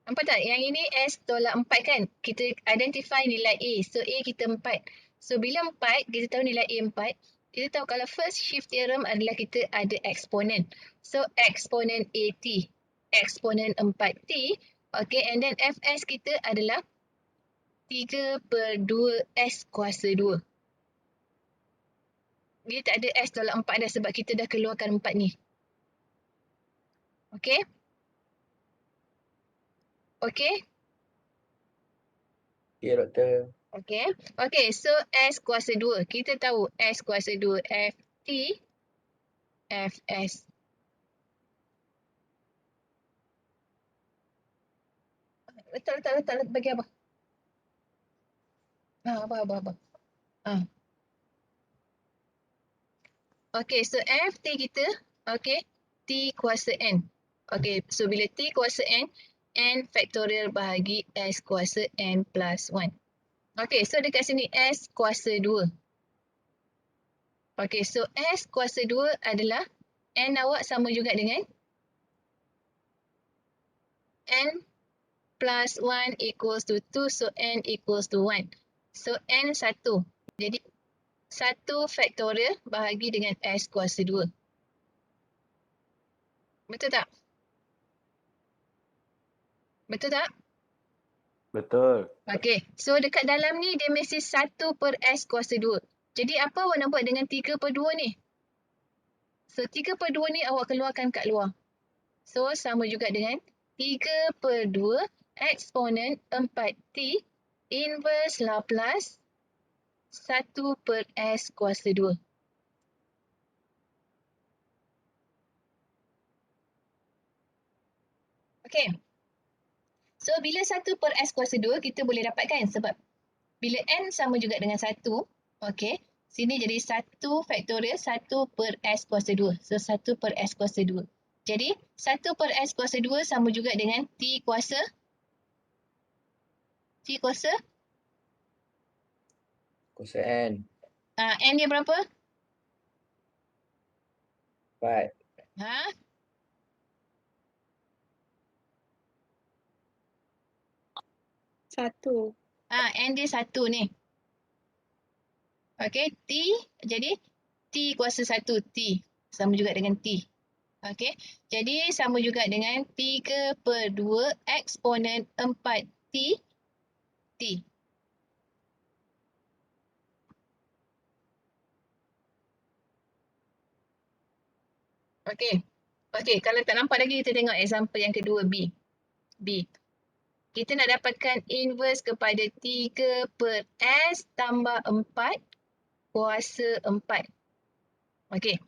Nampak tak? Yang ini S tolak 4 kan? Kita identify nilai A. So A kita 4. So bila 4, kita tahu nilai A 4. Kita tahu kalau first shift theorem adalah kita ada eksponen. So eksponen AT. Eksponen 4T. Okay, and then Fs kita adalah 3/2S kuasa 2. Dia tak ada S tolak 4 dah sebab kita dah keluarkan 4 ni. Okay? Okay? Ya, Doktor. Okay. Okay, so S kuasa 2. Kita tahu S kuasa 2 Ft Fs. Letak. Bagi apa? Apa. Okay, so Ft kita, okay, T kuasa N. Okay, so bila T kuasa N factorial bahagi S kuasa N plus 1. Okay, so dekat sini S kuasa 2. Okay, so S kuasa 2 adalah N awak sama juga dengan N plus 1 equals to 2, so N equals to 1. So N 1. Jadi 1 factorial bahagi dengan S kuasa 2. Betul tak? Betul tak? Betul. Okey, so dekat dalam ni dia mesti 1 per S kuasa 2. Jadi apa awak nak buat dengan 3/2 ni? So 3/2 ni awak keluarkan kat luar. So sama juga dengan 3/2 eksponen 4T inverse Laplace 1 per S kuasa 2. Okey. So bila 1 per S kuasa 2 kita boleh dapatkan sebab bila N sama juga dengan 1, okey, sini jadi 1 factorial 1 per S kuasa 2. So 1 per S kuasa 2. Jadi 1 per S kuasa 2 sama juga dengan T kuasa Kuasa N. N dia berapa? 4. Ha? Satu. N dia 1 ni. Okey, T jadi T kuasa 1 T sama juga dengan T. Okey, jadi sama juga dengan 3/2 eksponen 4T T. Okey. Okey, kalau tak nampak lagi kita tengok example yang kedua B. B. Kita nak dapatkan inverse kepada 3 per S tambah 4 kuasa 4. Okey.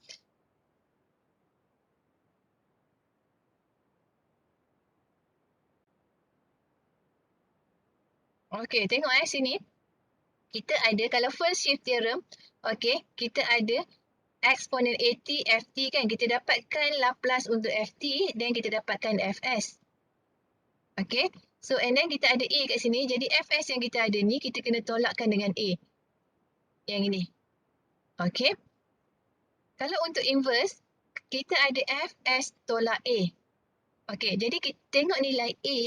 Okey, tengok sini. Kita ada, kalau first shift theorem, okey, kita ada eksponen AT, FT kan. Kita dapatkan Laplace untuk FT dan kita dapatkan Fs. Okey. So, and then kita ada A kat sini. Jadi, Fs yang kita ada ni, kita kena tolakkan dengan A. Yang ini. Okey. Kalau untuk inverse, kita ada Fs tolak A. Okey, jadi kita tengok nilai A.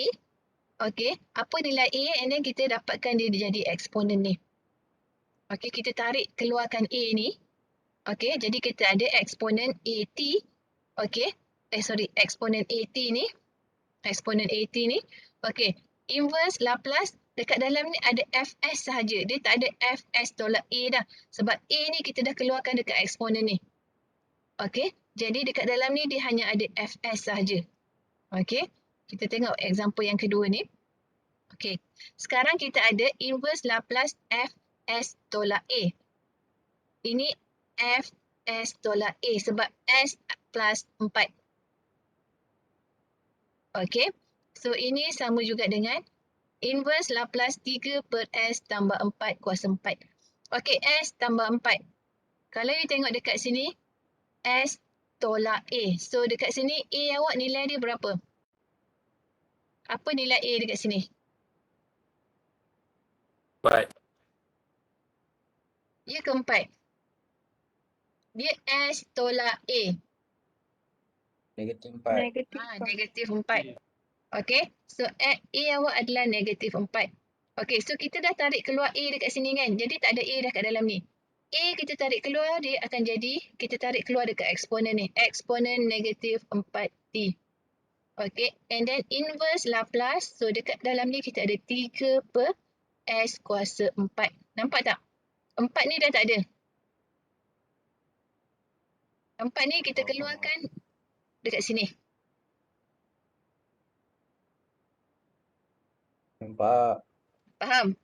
Okey, apa nilai A and then kita dapatkan dia jadi eksponen ni. Okey, kita tarik keluarkan A ni. Okey, jadi kita ada eksponen AT. Okey, eksponen AT ni. Eksponen AT ni. Okey, inverse Laplace dekat dalam ni ada Fs sahaja. Dia tak ada Fs tolak A dah. Sebab A ni kita dah keluarkan dekat eksponen ni. Okey, jadi dekat dalam ni dia hanya ada Fs sahaja. Okey, kita tengok example yang kedua ni. Okey, sekarang kita ada inverse Laplace Fs tolak A. Ini Fs tolak A sebab S plus 4. Okey, so ini sama juga dengan inverse Laplace 3 per S tambah 4 kuasa 4. Okey, S tambah 4. Kalau you tengok dekat sini, S tolak A. So dekat sini A awak nilai dia berapa? Apa nilai A dekat sini? 4. Dia ke 4. Dia S tolak A. Negatif 4. Negatif 4. Okey. So A awak adalah negatif 4. Okey, so kita dah tarik keluar A dekat sini kan. Jadi tak ada A dah kat dalam ni. A kita tarik keluar, dia akan jadi, kita tarik keluar dekat eksponen ni. Eksponen negatif 4T. Okey, and then inverse Laplace. So dekat dalam ni kita ada 3 per S kuasa 4. Nampak tak? 4 ni dah tak ada. 4 ni kita keluarkan dekat sini. Nampak. Faham?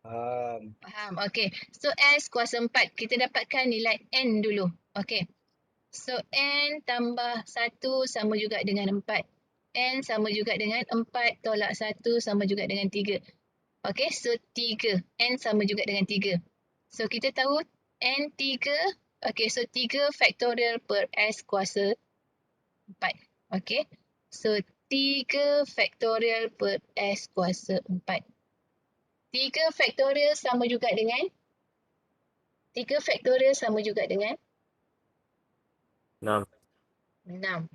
Faham. Faham. Okey. So S kuasa 4. Kita dapatkan nilai N dulu. Okey. So N tambah 1 sama juga dengan 4. N sama juga dengan 4 tolak 1 sama juga dengan 3. Okey. So 3. N sama juga dengan 3. So kita tahu N 3. Okey. So 3 faktorial per S kuasa 4. Okey. So 3 faktorial per S kuasa 4. 3 faktorial sama juga dengan 3 faktorial sama juga dengan 6. 6.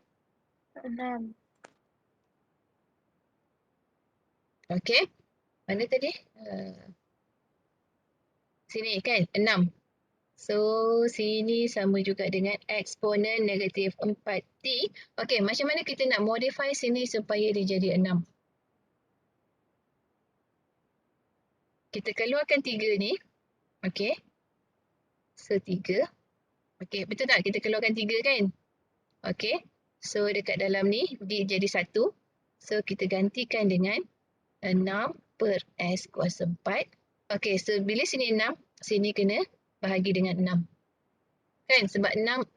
6. Okey. Mana tadi? Sini kan? 6. So, sini sama juga dengan eksponen negatif 4T. Okey, macam mana kita nak modify sini supaya dia jadi 6? Kita keluarkan 3 ni. Okey. So, 3. Okey, betul tak? Kita keluarkan 3 kan? Okey. So, dekat dalam ni, dia jadi 1. So, kita gantikan dengan 6 per S kuasa 4. Okey, so bila sini 6, sini kena bahagi dengan 6. Kan? Sebab 6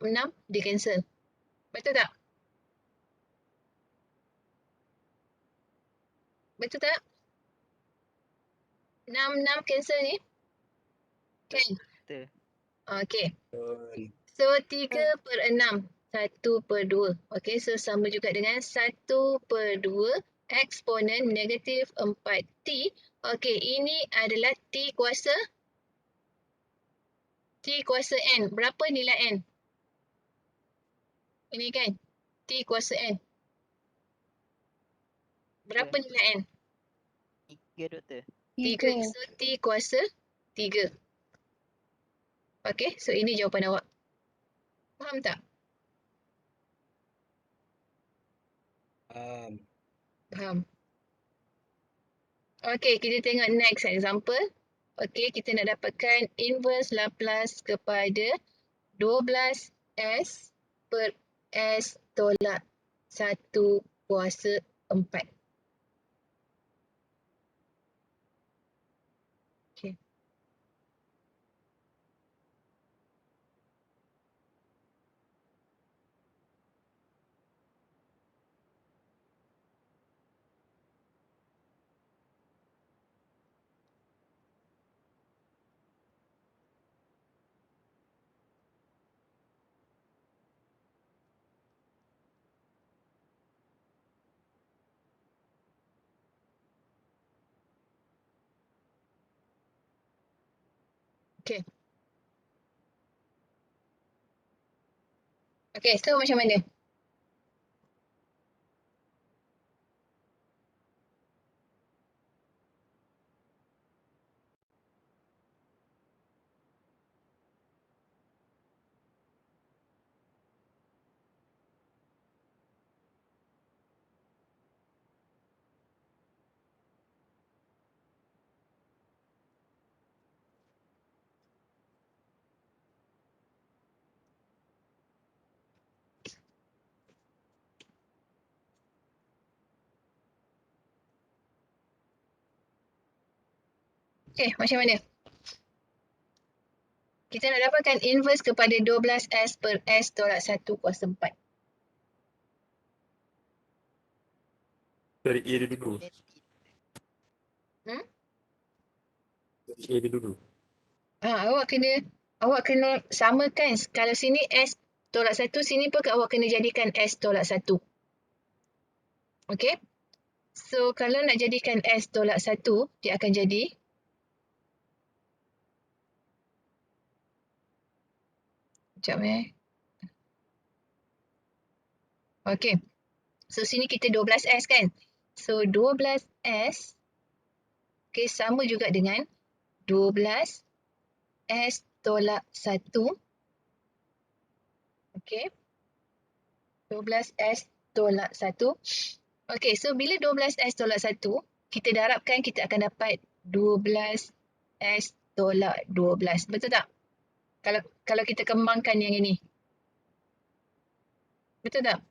dia cancel. Betul tak? Betul tak? 6 cancel ni? Kan? Betul. Okey. Betul. So, 3 per 6. 1 per 2. Okey, so sama juga dengan 1 per 2 eksponen negatif 4T. Okey, ini adalah T kuasa N. Berapa nilai N? Ini kan? T kuasa N. Berapa nilai N? 3 doktor. 3. So, T kuasa 3. Okey, so ini jawapan awak. Faham tak? Faham. Faham. Okey, kita tengok next example. Okey, kita nak dapatkan inverse Laplace kepada 12S per S tolak 1 kuasa 4. Okey. Okey. Okey, so macam mana? Okey, macam mana? Kita nak dapatkan inverse kepada 12S per S tolak 1 kuasa 4. Dari A dia dulu. Hmm? Dari A dia dulu. awak kena samakan. Kalau sini S tolak 1, sini pun awak kena jadikan S tolak 1. Okey. So kalau nak jadikan S tolak 1, dia akan jadi sekejap Okey. So sini kita 12S kan. So 12S sama juga dengan 12S tolak 1. Okey. 12S tolak 1. Okey, so bila 12S tolak 1, kita darabkan kita akan dapat 12S tolak 12. Betul tak? Kalau kita kembangkan yang ini. Betul tak?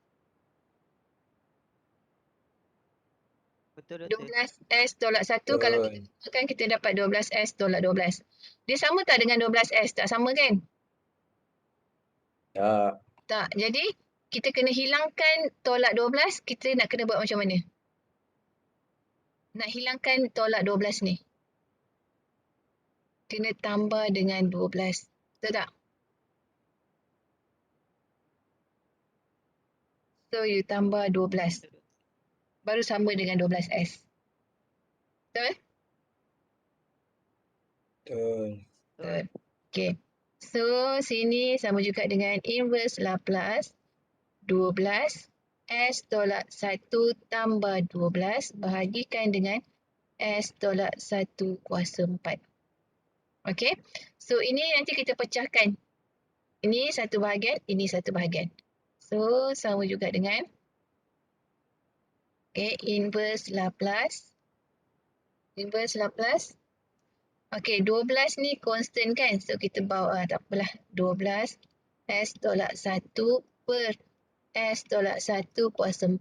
Betul doktor. 12S tolak 1, kalau kita kembangkan kita dapat 12S tolak 12. Dia sama tak dengan 12S? Tak sama kan? Tak. Tak. Jadi, kita kena hilangkan tolak 12, kita nak kena buat macam mana? Nak hilangkan tolak 12 ni. Kena tambah dengan 12. Betul tak? So, you tambah 12. Baru sama dengan 12S. Betul? Betul. Betul. Okay. So, sini sama juga dengan inverse Laplace 12 S tolak 1 tambah 12 bahagikan dengan S tolak 1 kuasa 4. Okay. So, ini nanti kita pecahkan. Ini satu bahagian, ini satu bahagian. So, sama juga dengan inverse Laplace. Inverse Laplace. Okay, 12 ni constant kan? So, kita bawa, tak apalah. 12 S tolak 1 per S tolak 1 kuasa 4.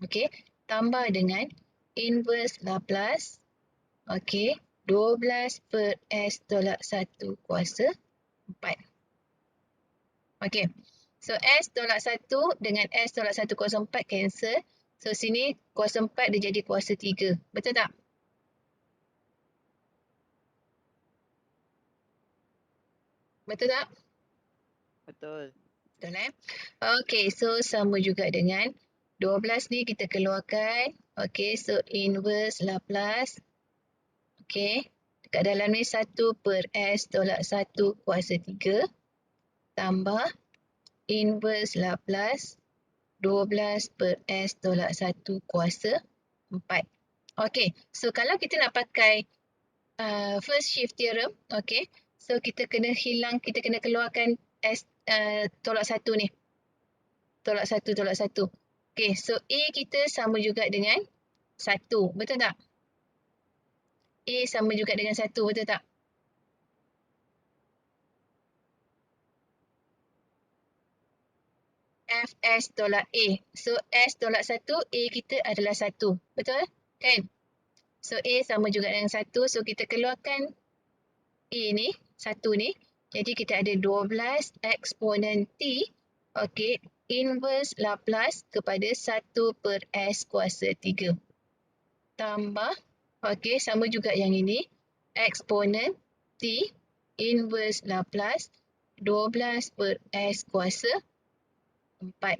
Okey, tambah dengan inverse Laplace. Okey, 12 per S tolak 1 kuasa 4. Okey, so S tolak 1 dengan S tolak 1 kuasa 4 cancel. So, sini kuasa 4 dia jadi kuasa 3. Betul tak? Betul tak? Betul. Betul Okey, so sama juga dengan 12 ni kita keluarkan. Okey, so inverse Laplace. Okey, dekat dalam ni 1 per S tolak 1 kuasa 3 tambah inverse Laplace 12 per S tolak 1 kuasa 4. Okey, so kalau kita nak pakai first shift theorem, okey, so kita kena keluarkan S tolak 1 ni. Tolak 1. Okey, so A kita sama juga dengan 1. Betul tak? A sama juga dengan 1. Betul tak? Fs tolak A. So, S tolak 1, A kita adalah 1. Betul? Kan? So, A sama juga dengan 1. So, kita keluarkan A ni, 1 ni. Jadi, kita ada 12 eksponen T. Okey, inverse Laplace kepada 1 per S kuasa 3. Tambah, okey, sama juga yang ini. Eksponen T inverse Laplace 12 per S kuasa 4.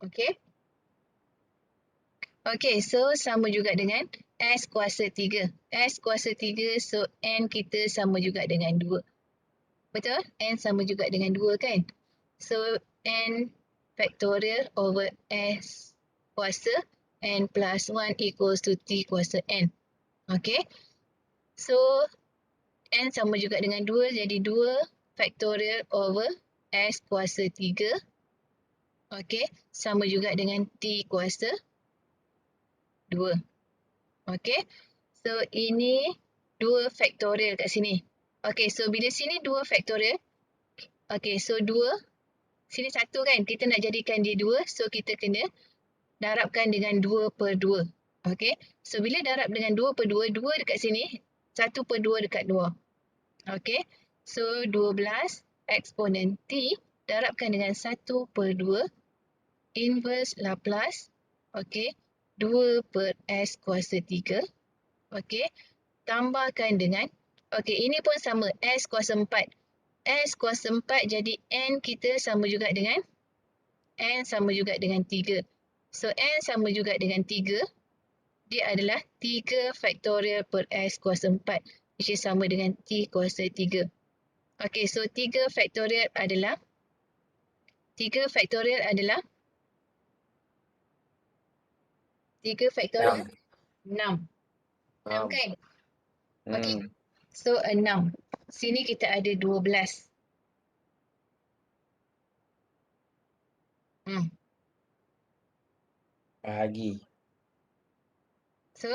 Okey. Okey, so sama juga dengan S kuasa 3. S kuasa 3, so N kita sama juga dengan 2. Betul? N sama juga dengan 2 kan? So, N factorial over S kuasa N plus 1 equals to T kuasa N. Okey. So, N sama juga dengan 2. Jadi, 2 factorial over S kuasa 3. Okey. Sama juga dengan T kuasa 2. Okey. So, ini 2 factorial kat sini. Okey. So, bila sini 2 factorial. Okey. So, 2. Sini 1 kan. Kita nak jadikan dia 2. So, kita kena darabkan dengan 2 per 2. Okey. So, bila darab dengan 2 per 2, 2 dekat sini, 1 per 2 dekat 2. Okey. So, 12 eksponen T darabkan dengan 1 per 2 inverse Laplace. Okey. 2 per S kuasa 3. Okey. Tambahkan dengan, Okey, ini pun sama. S kuasa 4. S kuasa 4 jadi N kita sama juga dengan 3. So, N sama juga dengan 3. Dia adalah 3 faktorial per S kuasa 4. Which is sama dengan T kuasa 3. Okey, so 3 faktorial adalah 3 faktorial 6. 6 kan? Okey. So 6. Sini kita ada 12. Bahagi. So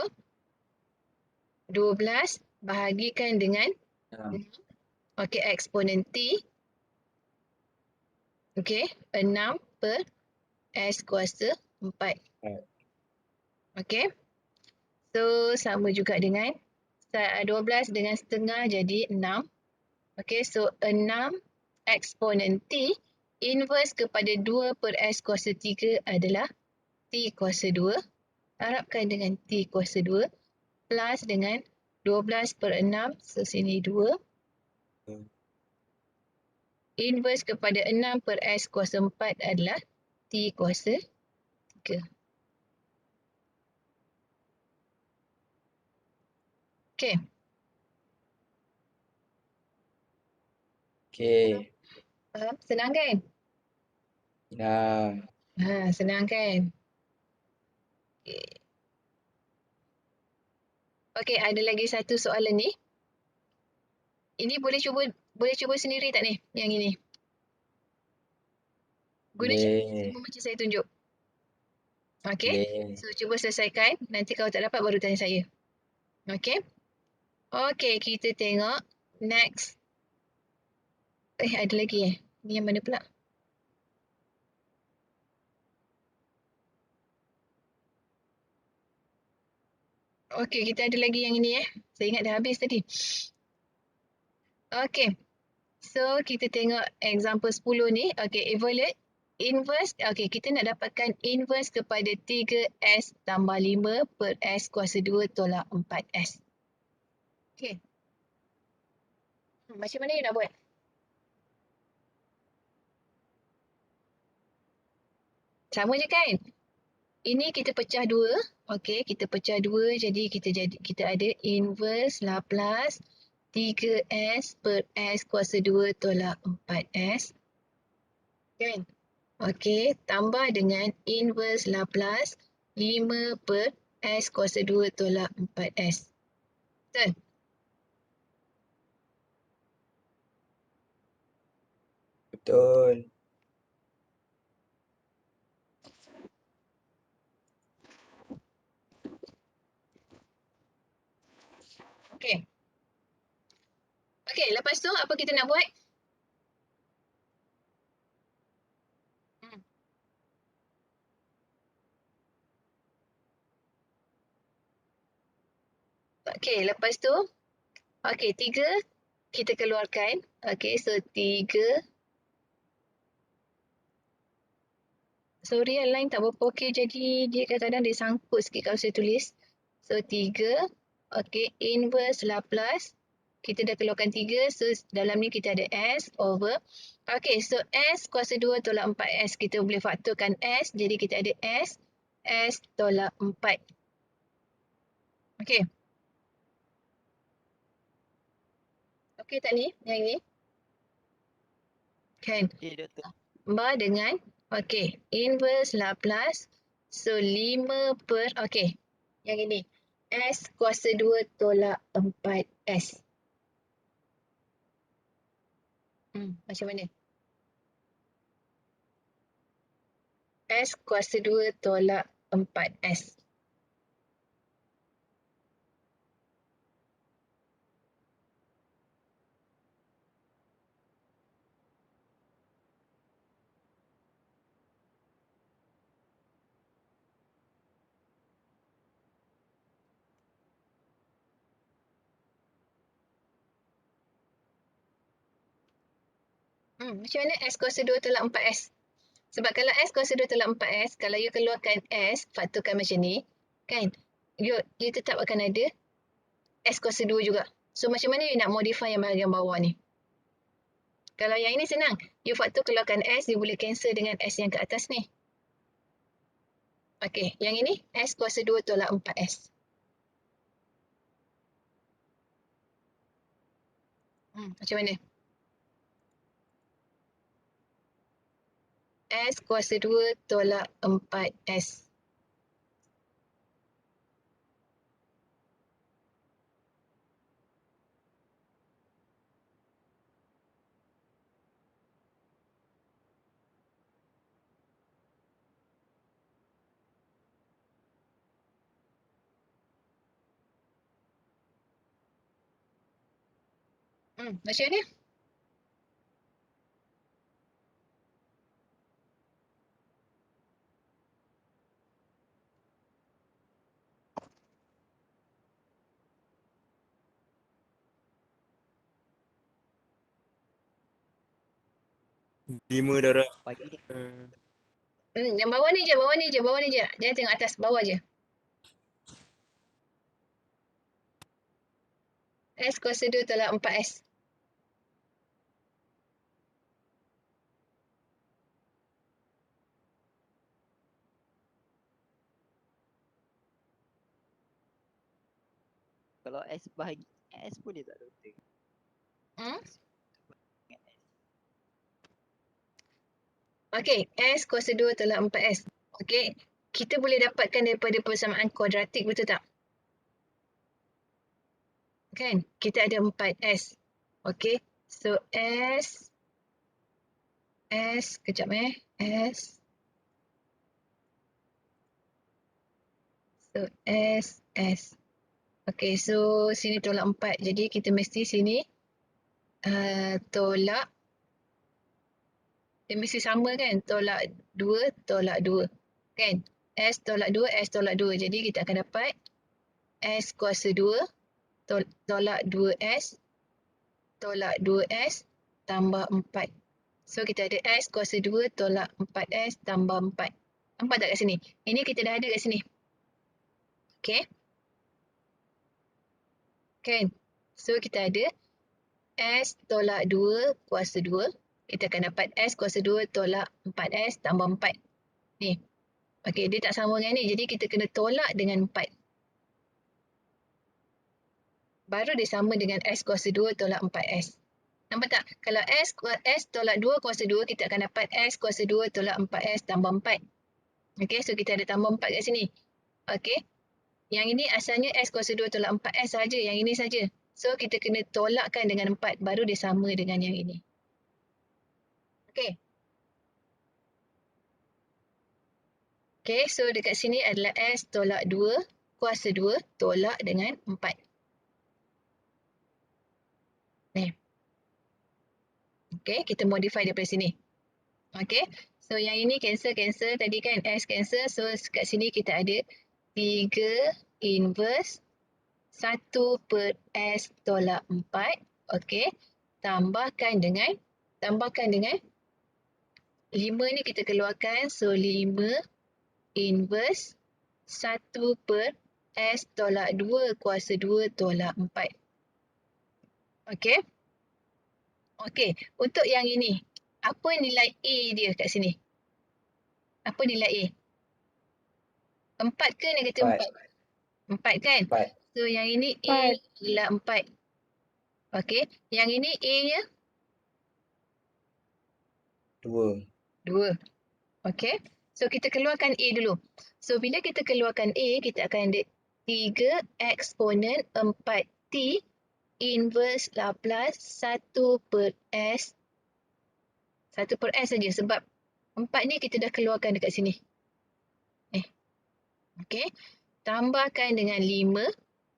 12 bahagikan dengan 6. okey, eksponen T. Okey, 6 per S kuasa 4. Okey. So sama juga dengan 12 dengan setengah jadi 6. Okey, so 6 eksponen T inverse kepada 2 per S kuasa 3 adalah T kuasa 2. Harapkan dengan T kuasa 2 plus dengan 12 per 6. So sini 2. Inverse kepada 6 per S kuasa 4 adalah T kuasa 3. Okey. Okey. Faham? Senang kan? Senang. Senang kan? Okey, ada lagi satu soalan ni. Ini boleh cuba sendiri tak ni? Yang ini. Guna Boleh. sama macam saya tunjuk. Okey. Boleh. So cuba selesaikan. Nanti kalau tak dapat baru tanya saya. Okey. Okey, kita tengok next. Ada lagi Ni yang mana pula? Okey, kita ada lagi yang ini Saya ingat dah habis tadi. Okey. So, kita tengok example 10 ni. Okey, evaluate inverse. Okey, kita nak dapatkan inverse kepada 3S tambah 5 per S kuasa 2 tolak 4S. Okey. Macam mana you nak buat? Sama je kan? Ini kita pecah 2. Okey, kita pecah 2 jadi kita ada inverse Laplace 3S per S kuasa 2 tolak 4S. Kan? Okey, tambah dengan inverse Laplace 5 per S kuasa 2 tolak 4S. Betul? Betul. Okey. Okey, lepas tu apa kita nak buat? Okey, lepas tu okey, 3 kita keluarkan. Okey, so 3. Sorry, line tak berapa okey jadi dia kadang-kadang dia sangkut sikit kalau saya tulis. So 3. Okey, inverse Laplace. Kita dah keluarkan 3. So dalam ni kita ada S over. Okey, so S kuasa 2 tolak 4S. Kita boleh faktorkan S. Jadi kita ada S tolak 4. Okey. Okey tak ni? Yang ni? Kan? Okey, Doktor. Tambah dengan, okey, inverse Laplace. So 5 per, okey, yang ini. S kuasa 2 tolak 4S. Macam mana? S kuasa 2 tolak 4S. Macam mana S kuasa 2 tolak 4S? Sebab kalau S kuasa 2 tolak 4S, kalau you keluarkan S, faktorkan macam ni, kan? You tetap akan ada S kuasa 2 juga. So macam mana you nak modify yang bahagian bawah ni? Kalau yang ini senang. You faktor keluarkan S, you boleh cancel dengan S yang ke atas ni. Okey, yang ini S kuasa 2 tolak 4S. Macam mana? S kuasa 2 tolak 4S. Macam mana? Lima darab. Pagi ni. Yang bawah ni je, bawah ni je, bawah ni je. Jangan tengok atas, bawah je. S kuasa 2 tolak 4S. Kalau S bahagi S boleh tak doktor? Hmm? Okey, S kuasa 2 tolak 4S. Okey, kita boleh dapatkan daripada persamaan kuadratik, betul tak? Kan? Kita ada 4S. Okey, so S, kejap S. So S. Okey, so sini tolak 4. Jadi kita mesti sini tolak. Dia mesti sama kan? Tolak 2, tolak 2. Kan? S tolak 2, S tolak 2. Jadi kita akan dapat S kuasa 2 tolak 2S tolak 2S tambah 4. So kita ada S kuasa 2 tolak 4S tambah 4. Nampak tak kat sini? Ini kita dah ada kat sini. Okay. Kan? So kita ada S tolak 2 kuasa 2. Kita akan dapat S kuasa 2 tolak 4S tambah 4. Ni. Okay, dia tak sama dengan ni. Jadi kita kena tolak dengan 4. Baru dia sama dengan S kuasa 2 tolak 4S. Nampak tak? Kalau S tolak 2 kuasa 2, kita akan dapat S kuasa 2 tolak 4S tambah 4. Okay, so kita ada tambah 4 kat sini. Okay. Yang ini asalnya S kuasa 2 tolak 4S saja. Yang ini saja. So, kita kena tolakkan dengan 4. Baru dia sama dengan yang ini. Okay. Okay, so dekat sini adalah S tolak 2 kuasa 2 tolak dengan 4. Ni. Okay, kita modify daripada sini. Okay, so yang ini cancel. Tadi kan S cancel. So, kat sini kita ada 3 inverse 1 per S tolak 4. Okay, tambahkan dengan 5 ni kita keluarkan. So, 5 inverse 1 per S tolak 2 kuasa 2 tolak 4. Okay. Okay, untuk yang ini, apa nilai A dia kat sini? Apa nilai A? 4 ke negatif 4? 4 kan? 4. So, yang ini A adalah 4. Okay, yang ini A-nya 2. 2. Okay, so kita keluarkan A dulu. So, bila kita keluarkan A, kita akan ada 3 eksponen 4T inverse Laplace 1 per S. 1 per S saja sebab 4 ni kita dah keluarkan dekat sini. Okay, tambahkan dengan 5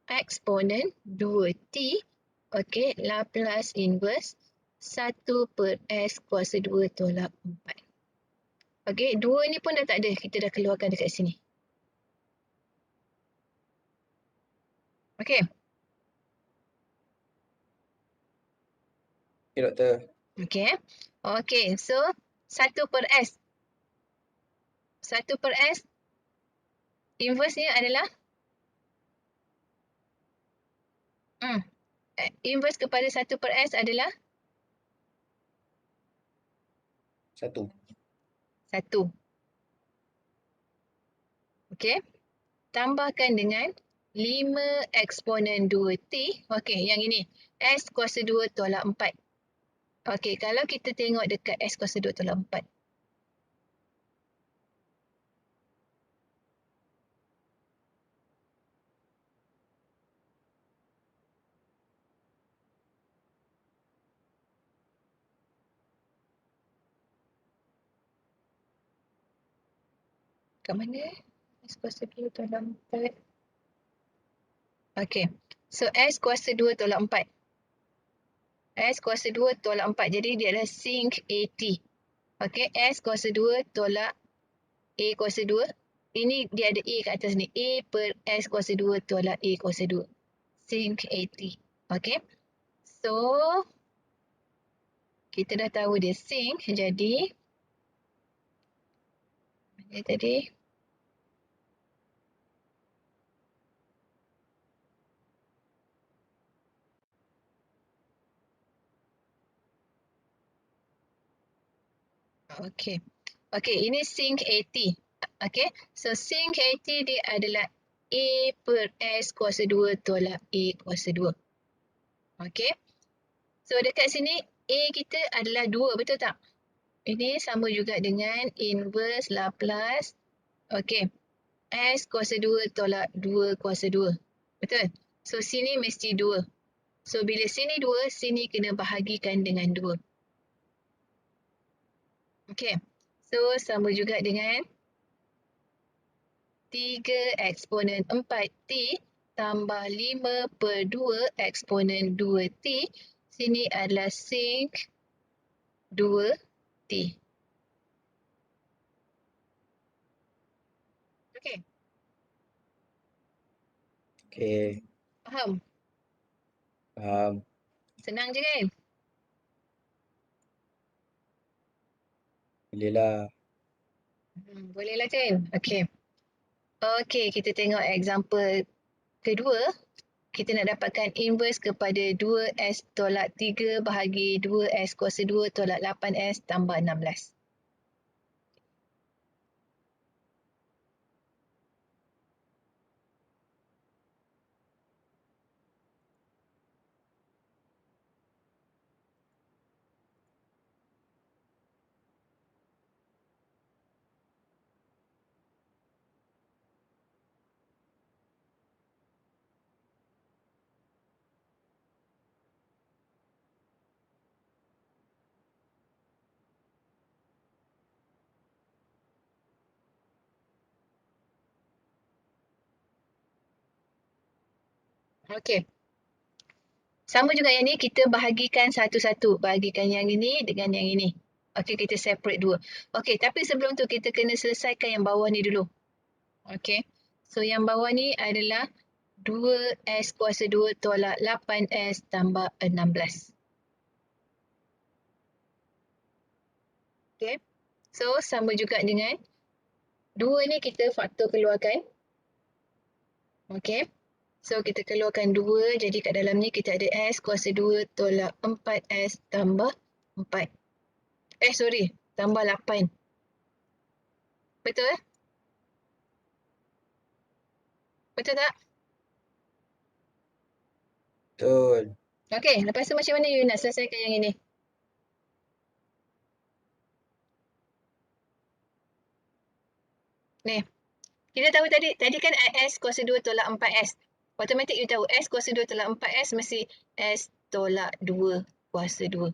eksponen 2T. Okay, Laplace inverse 1 per S kuasa 2 tolak 4. Okay, 2 ni pun dah tak ada. Kita dah keluarkan dekat sini. Okay. Okay, doktor. Okay. Okay, so 1 per S. 1 per S. Inverse-nya adalah inverse kepada 1/s adalah 1. 1. Okey. Tambahkan dengan 5 eksponen 2t. Okey, yang ini. S kuasa 2 tolak 4. Okey, kalau kita tengok dekat S kuasa 2 tolak 4. Kat mana? S kuasa 2 tolak 4. Okey. So, S kuasa 2 tolak 4. S kuasa 2 tolak 4. Jadi, dia adalah sin AT. Okey. S kuasa 2 tolak A kuasa 2. Ini dia ada A kat atas ni. A per S kuasa 2 tolak A kuasa 2. Sin AT. Okey. So, kita dah tahu dia sin. Jadi, mana tadi? Okey. Okey, ini sin AT. Okey. So, sin AT dia adalah A per S kuasa 2 tolak A kuasa 2. Okey. So, dekat sini A kita adalah 2, betul tak? Ini sama juga dengan inverse Laplace. Okey. S kuasa 2 tolak 2 kuasa 2. Betul? So, sini mesti 2. So, bila sini 2, sini kena bahagikan dengan 2. Okey. So, sama juga dengan 3 eksponen 4t tambah 5 per 2 eksponen 2t. Sini adalah sin 2t. Okey. Okey. Faham? Faham. Senang je kan? Boleh lah. Boleh lah kan? Okey. Okey, kita tengok example kedua. Kita nak dapatkan inverse kepada 2S tolak 3 bahagi 2S kuasa 2 tolak 8S tambah 16. Okey. Sama juga yang ni, kita bahagikan satu-satu. Bahagikan yang ini dengan yang ini. Okey, kita separate dua. Okey, tapi sebelum tu kita kena selesaikan yang bawah ni dulu. Okey. So, yang bawah ni adalah 2S kuasa 2 tolak 8S tambah 16. Okey. So, sama juga dengan 2 ni kita faktor keluarkan. Okey. So, kita keluarkan 2. Jadi, kat dalam ni kita ada S kuasa 2 tolak 4S tambah 4. Tambah 8. Betul? Betul tak? Betul. Okey, lepas tu macam mana you nak selesaikan yang ini? Ni. Kita tahu tadi kan S kuasa 2 tolak 4S. Automatik you tahu S kuasa 2 tolak 4S mesti S tolak 2 kuasa 2.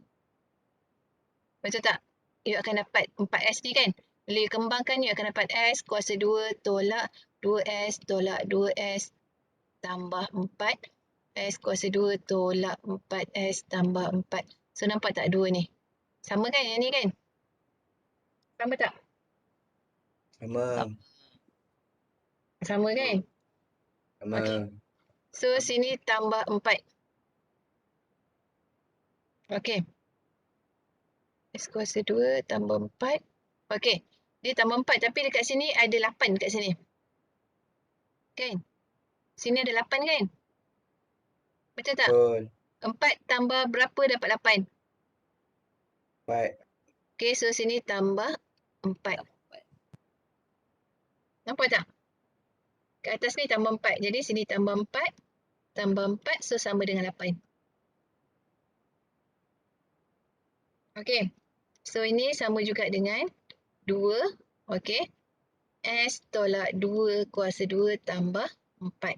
Betul tak? You akan dapat 4S ni kan? Bila you kembangkan, you akan dapat S kuasa 2 tolak 2S tolak 2S tambah 4. S kuasa 2 tolak 4S tambah 4. So, nampak tak 2 ni? Sama kan yang ni kan? Sama tak? Sama. Sama kan? Sama. Okey. So, sini tambah 4. Okey. S kuasa 2 tambah 4. Okey. Dia tambah 4 tapi dekat sini ada 8 dekat sini. Kan? Sini ada 8 kan? Betul tak? Betul. 4 tambah berapa dapat 8? 4. Okay, so sini tambah 4. Nampak tak? Kat atas ni tambah 4. Jadi sini tambah 4. Tambah 4, so sama dengan 8. Okay. So ini sama juga dengan 2. Okay. S tolak 2 kuasa 2 tambah 4.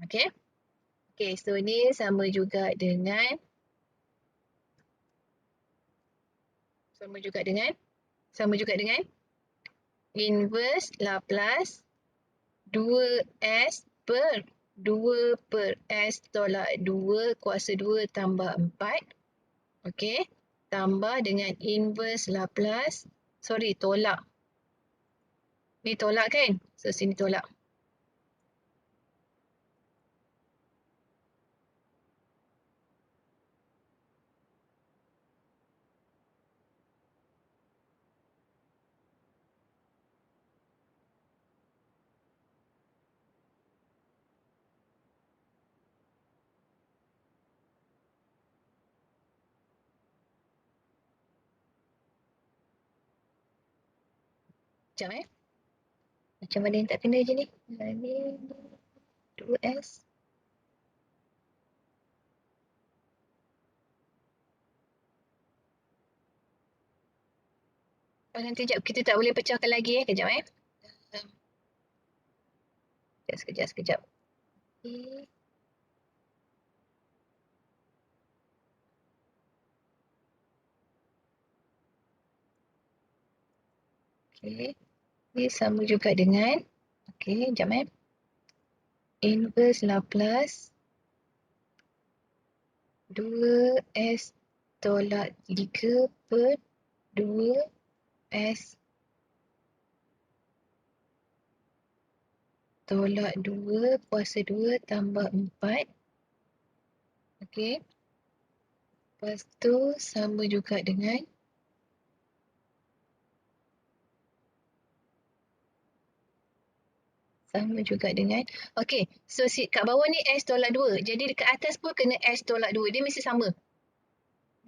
Okay. Okay, so ni sama juga dengan inverse Laplace 2S per 2 per S tolak 2 kuasa 2 tambah 4. Okey. Tambah dengan inverse Laplace. Sorry, tolak. Ni tolak kan? So, sini tolak. Sekejap Macam mana yang tak kena je ni? Ni 2S. Nanti sekejap. Kita tak boleh pecahkan lagi Kejap Sekejap. Okay. Okay. Ini sama juga dengan sekejap inverse Laplace 2S tolak 3 per 2S tolak 2 kuasa 2 tambah 4. Okey. Lepas tu sama juga dengan okey, so kat bawah ni S tolak 2. Jadi dekat atas pun kena S tolak 2. Dia mesti sama.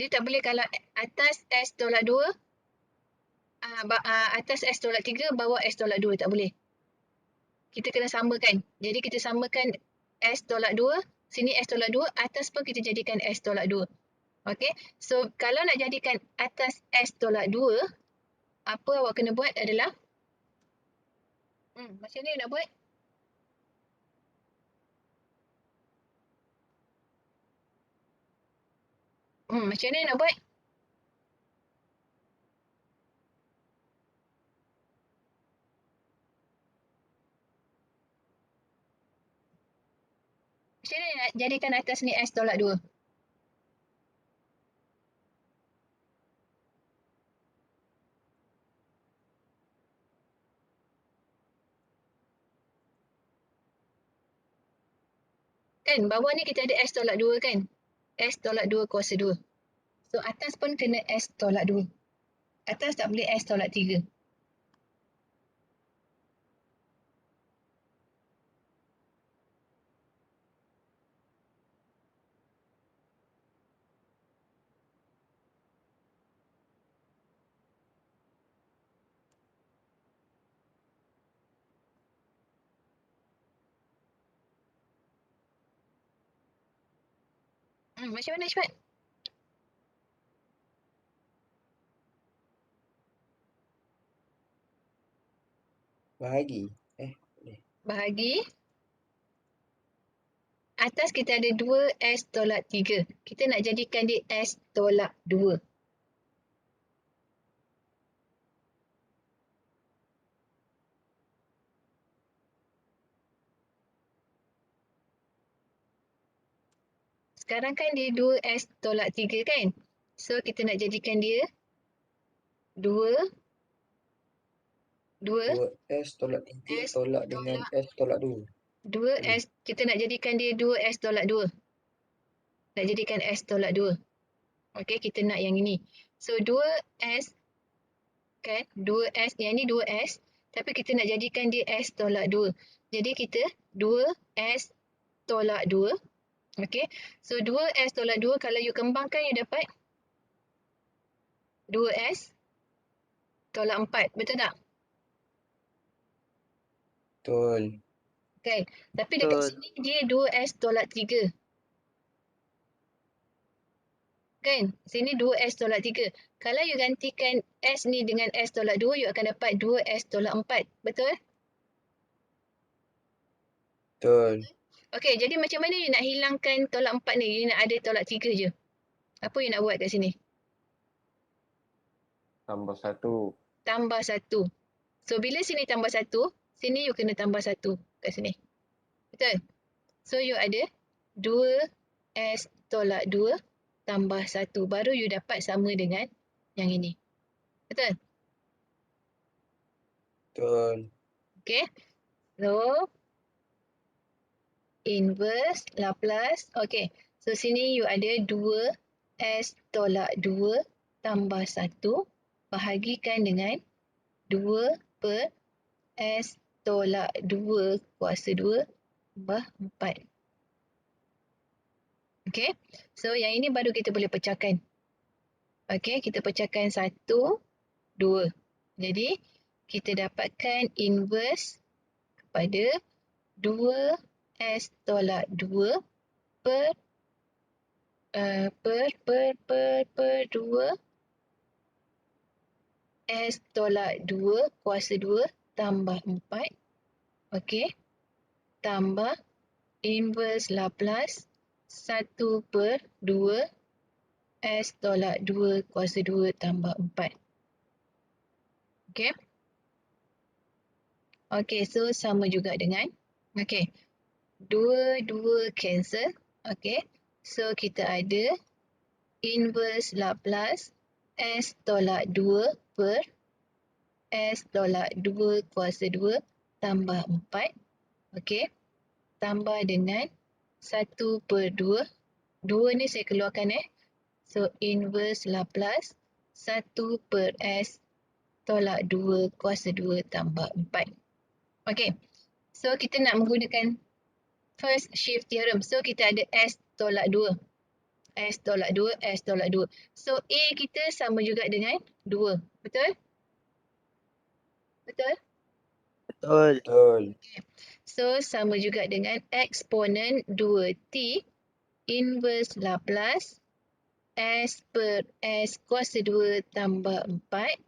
Dia tak boleh kalau atas S tolak 2, atas S tolak 3, bawah S tolak 2. Tak boleh. Kita kena samakan. Jadi kita samakan S tolak 2. Sini S tolak 2. Atas pun kita jadikan S tolak 2. Okey. So kalau nak jadikan atas S tolak 2, apa awak kena buat adalah macam ni nak buat? Macam ni nak buat? Macam ni nak jadikan atas ni S tolak 2? Kan bawah ni kita ada S tolak 2 kan? S tolak 2 kuasa 2. So atas pun kena S tolak 2. Atas tak boleh S tolak 3. Macam mana cepat? Bahagi. Bahagi. Atas kita ada 2S tolak 3. Kita nak jadikan dia S tolak 2. Sekarang kan dia 2S tolak 3 kan? So kita nak jadikan dia 2 2S tolak 3 S tolak dengan S tolak 2. 2S, kita nak jadikan dia 2S tolak 2. Nak jadikan S tolak 2. Okey, kita nak yang ini. So 2S kan? 2S, yang ni 2S. Tapi kita nak jadikan dia S tolak 2. Jadi kita 2S tolak 2. Okay. So 2S tolak 2 kalau you kembangkan you dapat 2S tolak 4. Betul tak? Betul. Okay. Tapi dekat Betul. sini dia 2S tolak 3. Kan? Sini 2S tolak 3. Kalau you gantikan S ni dengan S tolak 2, you akan dapat 2S tolak 4. Betul? Betul. Okey, jadi macam mana you nak hilangkan tolak 4 ni? You nak ada tolak 3 je. Apa you nak buat kat sini? Tambah 1. Tambah 1. So, bila sini tambah 1, sini you kena tambah 1 kat sini. Betul? So, you ada 2S tolak 2 tambah 1. Baru you dapat sama dengan yang ini. Betul? Betul. Okay. So, inverse Laplace. Okay. So, sini you ada 2S tolak 2 tambah 1 bahagikan dengan 2 per S tolak 2 kuasa 2 tambah 4. Okay. So, yang ini baru kita boleh pecahkan. Okay. Kita pecahkan 1, 2. Jadi, kita dapatkan inverse kepada 2S tolak 2 per 2 S tolak 2 kuasa 2 tambah 4. Okey. Tambah inverse Laplace 1 per 2 S tolak 2 kuasa 2 tambah 4. Okey. Okey, so sama juga dengan, okey, 2 cancel. Okey. So, kita ada inverse Laplace S tolak 2 per S tolak 2 kuasa 2 tambah 4. Okey. Tambah dengan 1 per 2. 2 ni saya keluarkan So, inverse Laplace 1 per S tolak 2 kuasa 2 tambah 4. Okey. So, kita nak menggunakan first shift theorem. So, kita ada S tolak 2. S tolak 2, S tolak 2. So, A kita sama juga dengan 2. Betul? Betul? Betul. Betul. So, sama juga dengan eksponen 2T inverse Laplace S per S kuasa 2 tambah 4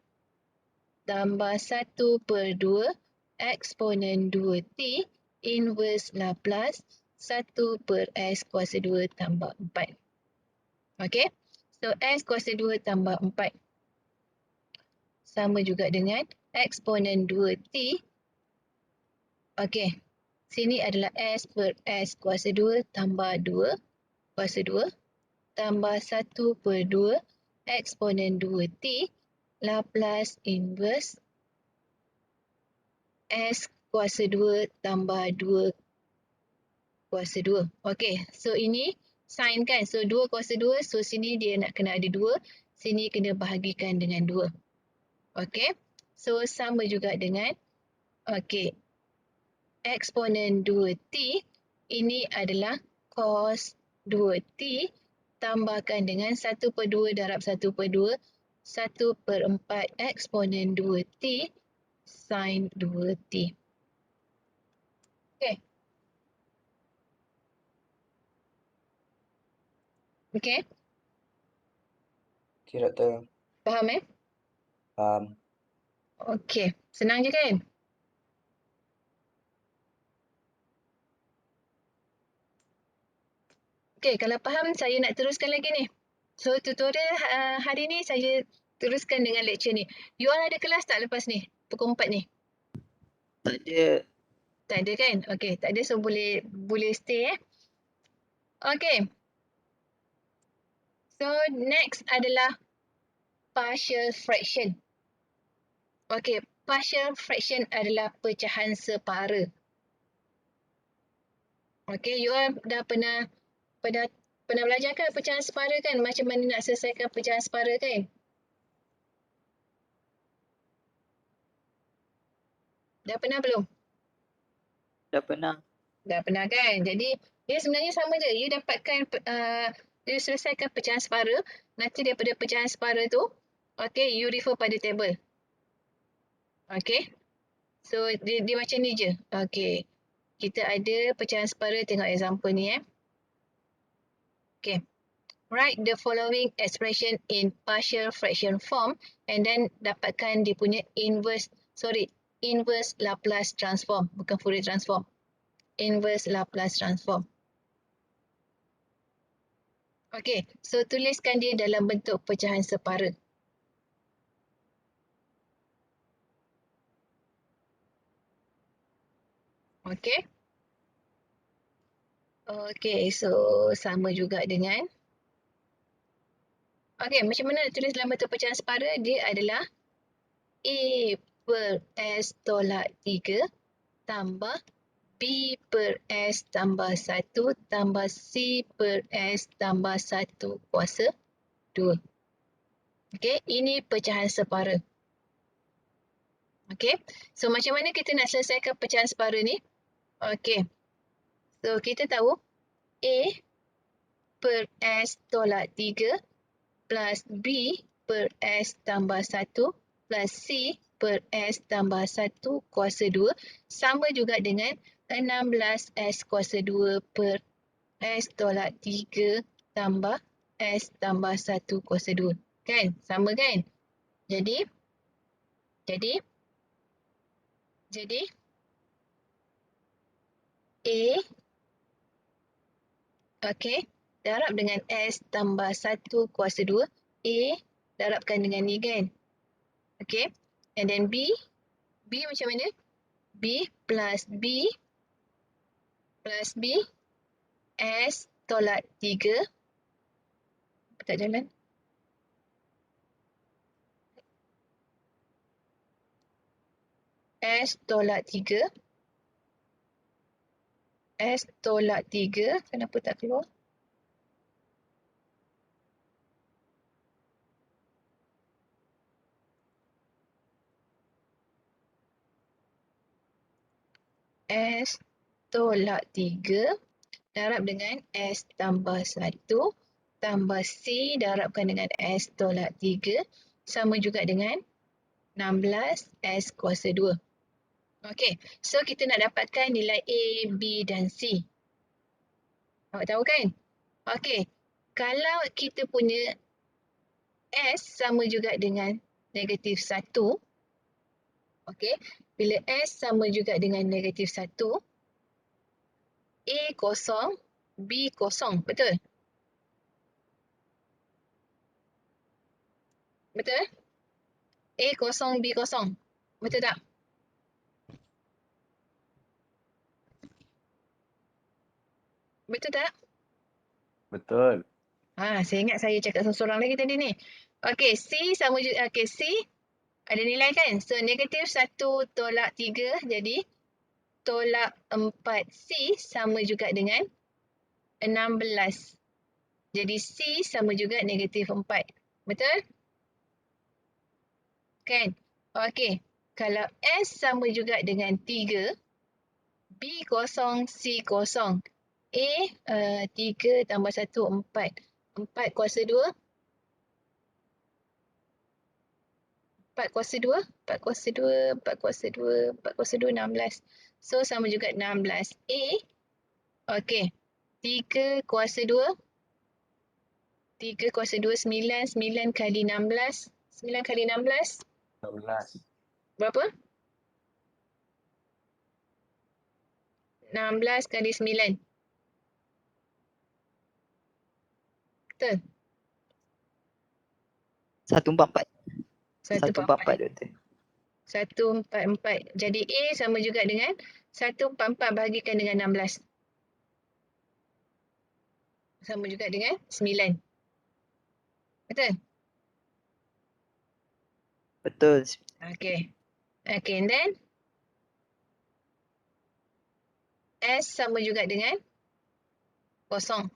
tambah 1 per 2 eksponen 2T inverse Laplace 1 per S kuasa 2 tambah 4. Okey. So, S kuasa 2 tambah 4 sama juga dengan eksponen 2T. Okey. Sini adalah S per S kuasa 2 tambah 2 kuasa 2 tambah 1 per 2 eksponen 2T Laplace inverse S kuasa 2 tambah 2 kuasa 2. Okey, so ini sin kan. So 2 kuasa 2, so sini dia nak kena ada 2. Sini kena bahagikan dengan 2. Okey, so sama juga dengan, okey, eksponen 2T ini adalah cos 2T tambahkan dengan 1 per 2 darab 1 per 2, 1 per 4 eksponen 2T sin 2T. Okey. Okey, Okey, Doktor. faham Faham. Okey, senang je kan? Okey, kalau faham saya nak teruskan lagi ni. So, tutorial hari ni saya teruskan dengan lecture ni. You all ada kelas tak lepas ni? Pukul 4 ni? Tak ada. Tak ada kan? Okey, tak ada, so boleh stay Okey. So, next adalah partial fraction. Okey, partial fraction adalah pecahan separa. Okey, you all dah pernah belajar kan pecahan separa kan? Macam mana nak selesaikan pecahan separa kan? Dah pernah belum? Dah pernah. Dah pernah kan? Jadi, Dia sebenarnya sama je. You dapatkan, you selesaikan pecahan separa. Nanti daripada pecahan separa tu, okay, you refer pada table. Okay. So, dia macam ni je. Okay. Kita ada pecahan separa. Tengok example ni Okay. Write the following expression in partial fraction form and then dapatkan dia punya inverse Laplace transform. Bukan Fourier transform. Inverse Laplace transform. Okay, so tuliskan dia dalam bentuk pecahan separa. Okay. Okay, so sama juga dengan. Okay, macam mana nak tulis dalam bentuk pecahan separa? Dia adalah A per S tolak 3 tambah B per S tambah 1 tambah C per S tambah 1 kuasa 2. Okay, ini pecahan separa. Okay, so macam mana kita nak selesaikan pecahan separa ni? Okay, so kita tahu A per S tolak 3 plus B per S tambah 1 plus C per S tambah 1 kuasa 2 sama juga dengan 16S kuasa 2 per S tolak 3 tambah S tambah 1 kuasa 2. Kan? Sama kan? Jadi A, okay, darab dengan S tambah 1 kuasa 2. A darabkan dengan ni kan? Okay. And then B macam mana? B plus B S tolak 3. Tak jalan. S tolak 3. S tolak 3. Kenapa tak keluar? S tolak 3 darab dengan S tambah 1 tambah C darabkan dengan S tolak 3 sama juga dengan 16S kuasa 2. Okey, so kita nak dapatkan nilai A, B dan C. Awak tahu kan? Okey, kalau kita punya S sama juga dengan negatif 1, okey, bila S sama juga dengan negatif 1, A kosong, B kosong, betul? Betul? A kosong, B kosong. Betul tak? Betul tak? Betul. Saya ingat saya cakap seorang lagi tadi ni. Okey, C sama juga. Okey, C ada nilai kan? So, negatif 1 tolak 3 jadi tolak 4C sama juga dengan 16. Jadi, C sama juga negatif 4. Betul? Kan? Okey, kalau S sama juga dengan 3, B kosong, C kosong. A, 3 tambah 1, 4. 4 kuasa 2. 4 kuasa 2. 4 kuasa 2. 4 kuasa 2. 4 kuasa 2, 16. So, sama juga 16. A, okey. 3 kuasa 2. 3 kuasa 2, 9. 9 kali 16. 9 kali 16. 16. Berapa? 16 kali 9. Betul? 144. 144. 144 Doktor. 144. Jadi A sama juga dengan 144 bahagikan dengan 16. Sama juga dengan 9. Betul? Betul. Okay. Okay, and then S sama juga dengan kosong.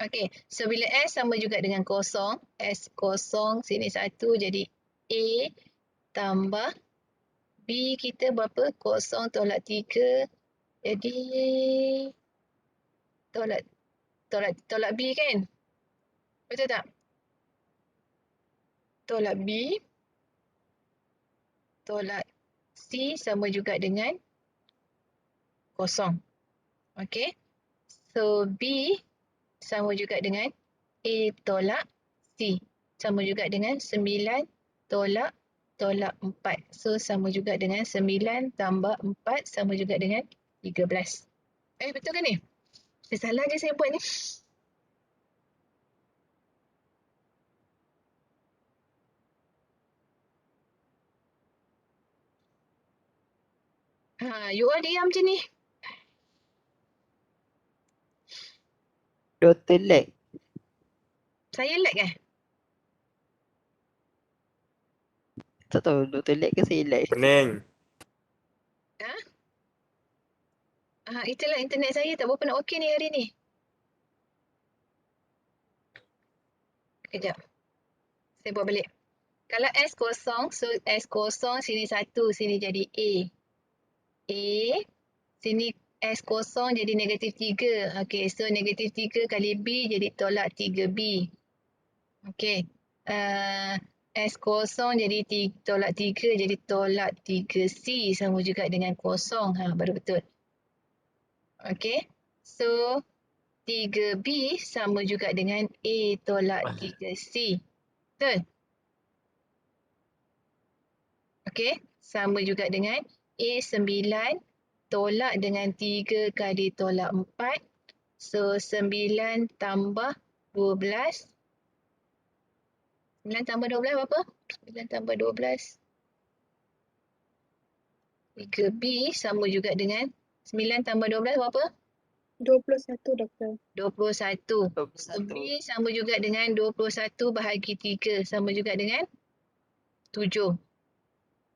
Okay, so bila S sama juga dengan kosong, S kosong, sini 1, jadi A tambah B kita berapa? Kosong tolak 3, jadi tolak B kan? Betul tak? Tolak B, tolak C sama juga dengan kosong. Okey. So B sama juga dengan A tolak C. Sama juga dengan 9 tolak 4. So sama juga dengan 9 tambah 4 sama juga dengan 13. Betul kan ni? Salah je saya buat ni. You all diam je ni. Dr. lag. Saya lag eh? Tak tahu Dr. lag ke saya lag. Pening. Itulah internet saya tak berapa nak okey ni hari ni. Kejap. Saya buat balik. Kalau S kosong, so S kosong sini 1, sini jadi A. Sini S kosong jadi negatif 3. Okey, so negatif 3 kali B jadi tolak 3B. Okey. S kosong jadi tolak 3 jadi tolak 3C sama juga dengan kosong. Baru betul. Okey. So 3B sama juga dengan A tolak 3C. Betul? Okey. Sama juga dengan A9 tolak dengan 3 kali tolak 4. So 9 tambah 12. 9 tambah 12 berapa? 9 tambah 12. 3B sama juga dengan 9 tambah 12 berapa? 21 doktor. 21. So 21. B sama juga dengan 21 bahagi 3 sama juga dengan 7.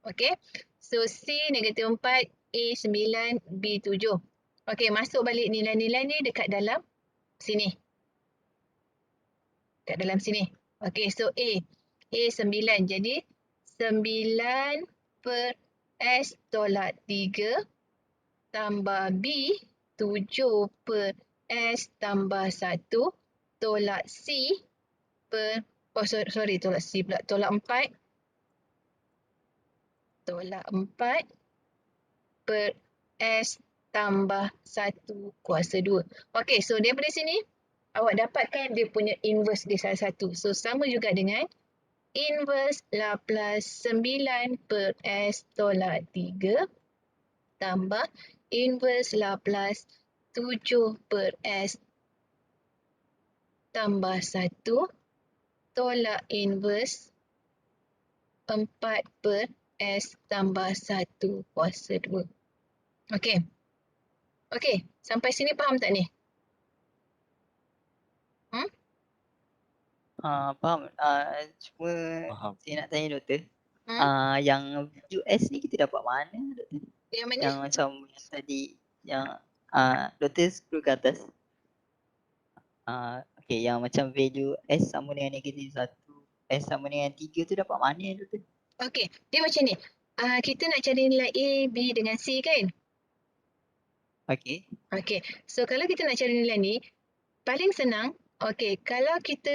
Okey. So C negatif 4, A 9, B 7. Okey, masuk balik nilai-nilai ni dekat dalam sini. Dekat dalam sini. Okey, so A 9. Jadi 9 per S tolak 3 tambah B 7 per S tambah 1 tolak C per, tolak C pula, tolak 4 per S tambah 1 kuasa 2. Okey, so daripada sini awak dapatkan dia punya inverse dia salah satu. So sama juga dengan inverse Laplace 9 per S tolak 3 tambah inverse Laplace 7 per S tambah 1 tolak inverse 4 per S tambah 1 kuasa 2. Okey. Okey, sampai sini faham tak ni? Faham. Cuma Faham. saya nak tanya doktor. Hmm? Yang US ni kita dapat mana doktor? Yang mana? Yang macam yang tadi yang doktor scroll ke atas. Okay, yang macam value S sama dengan negatif 1, S sama dengan 3 tu dapat mana doktor? Okey, dia macam ni. Kita nak cari nilai A, B dengan C kan? Okay. Okey, so kalau kita nak cari nilai ni, paling senang, okey, kalau kita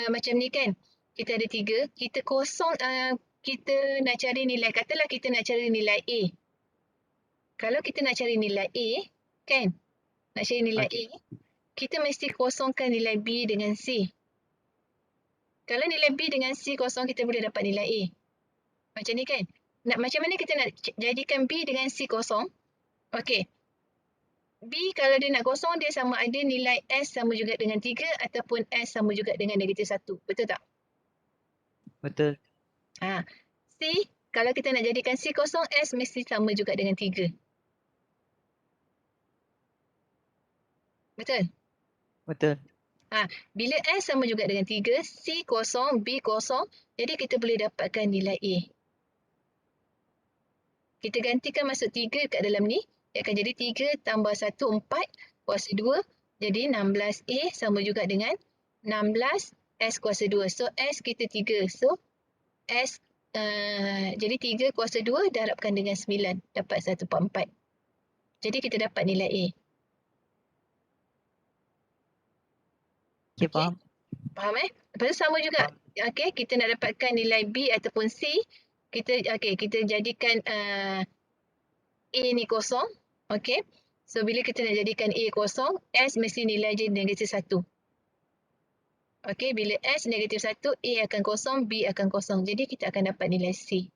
macam ni kan, kita ada 3, kita kosong, kita nak cari nilai, katalah kita nak cari nilai A. Kalau kita nak cari nilai A, kan, nak cari nilai Okay. A, kita mesti kosongkan nilai B dengan C. Kalau nilai B dengan C kosong, kita boleh dapat nilai A. Macam ni kan? Macam mana kita nak jadikan B dengan C kosong? Okey. B kalau dia nak kosong, dia sama ada nilai S sama juga dengan 3 ataupun S sama juga dengan negatif 1. Betul tak? Betul. C, kalau kita nak jadikan C kosong, S mesti sama juga dengan 3. Betul? Betul. Bila S sama juga dengan 3, C kosong, B kosong, jadi kita boleh dapatkan nilai A. Kita gantikan masuk 3 kat dalam ni, dia akan jadi 3 tambah 1, 4 kuasa 2. Jadi 16A sama juga dengan 16 S kuasa 2. So S kita 3. So S jadi 3 kuasa 2 darabkan dengan 9. Dapat 1/4. Jadi kita dapat nilai A. Okay, Okey. faham. Faham Lepas tu sama juga. Okey, kita nak dapatkan nilai B ataupun C. Kita jadikan A ni kosong. Okey. So bila kita nak jadikan A kosong, S mesti nilai je negatif 1. Okey, bila S negatif 1, A akan kosong, B akan kosong. Jadi kita akan dapat nilai C.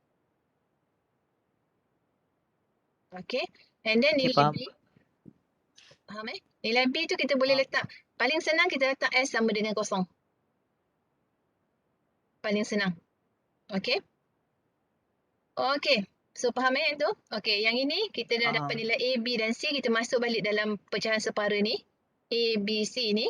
Okey. And then Okay, nilai faham. B. Faham Nilai B tu kita boleh letak. Paling senang kita letak S sama dengan kosong. Paling senang. Okey. Okey. So faham yang tu? Okey, yang ini kita dah dapat Faham. nilai A, B dan C. Kita masuk balik dalam pecahan separa ni. A, B, C ni.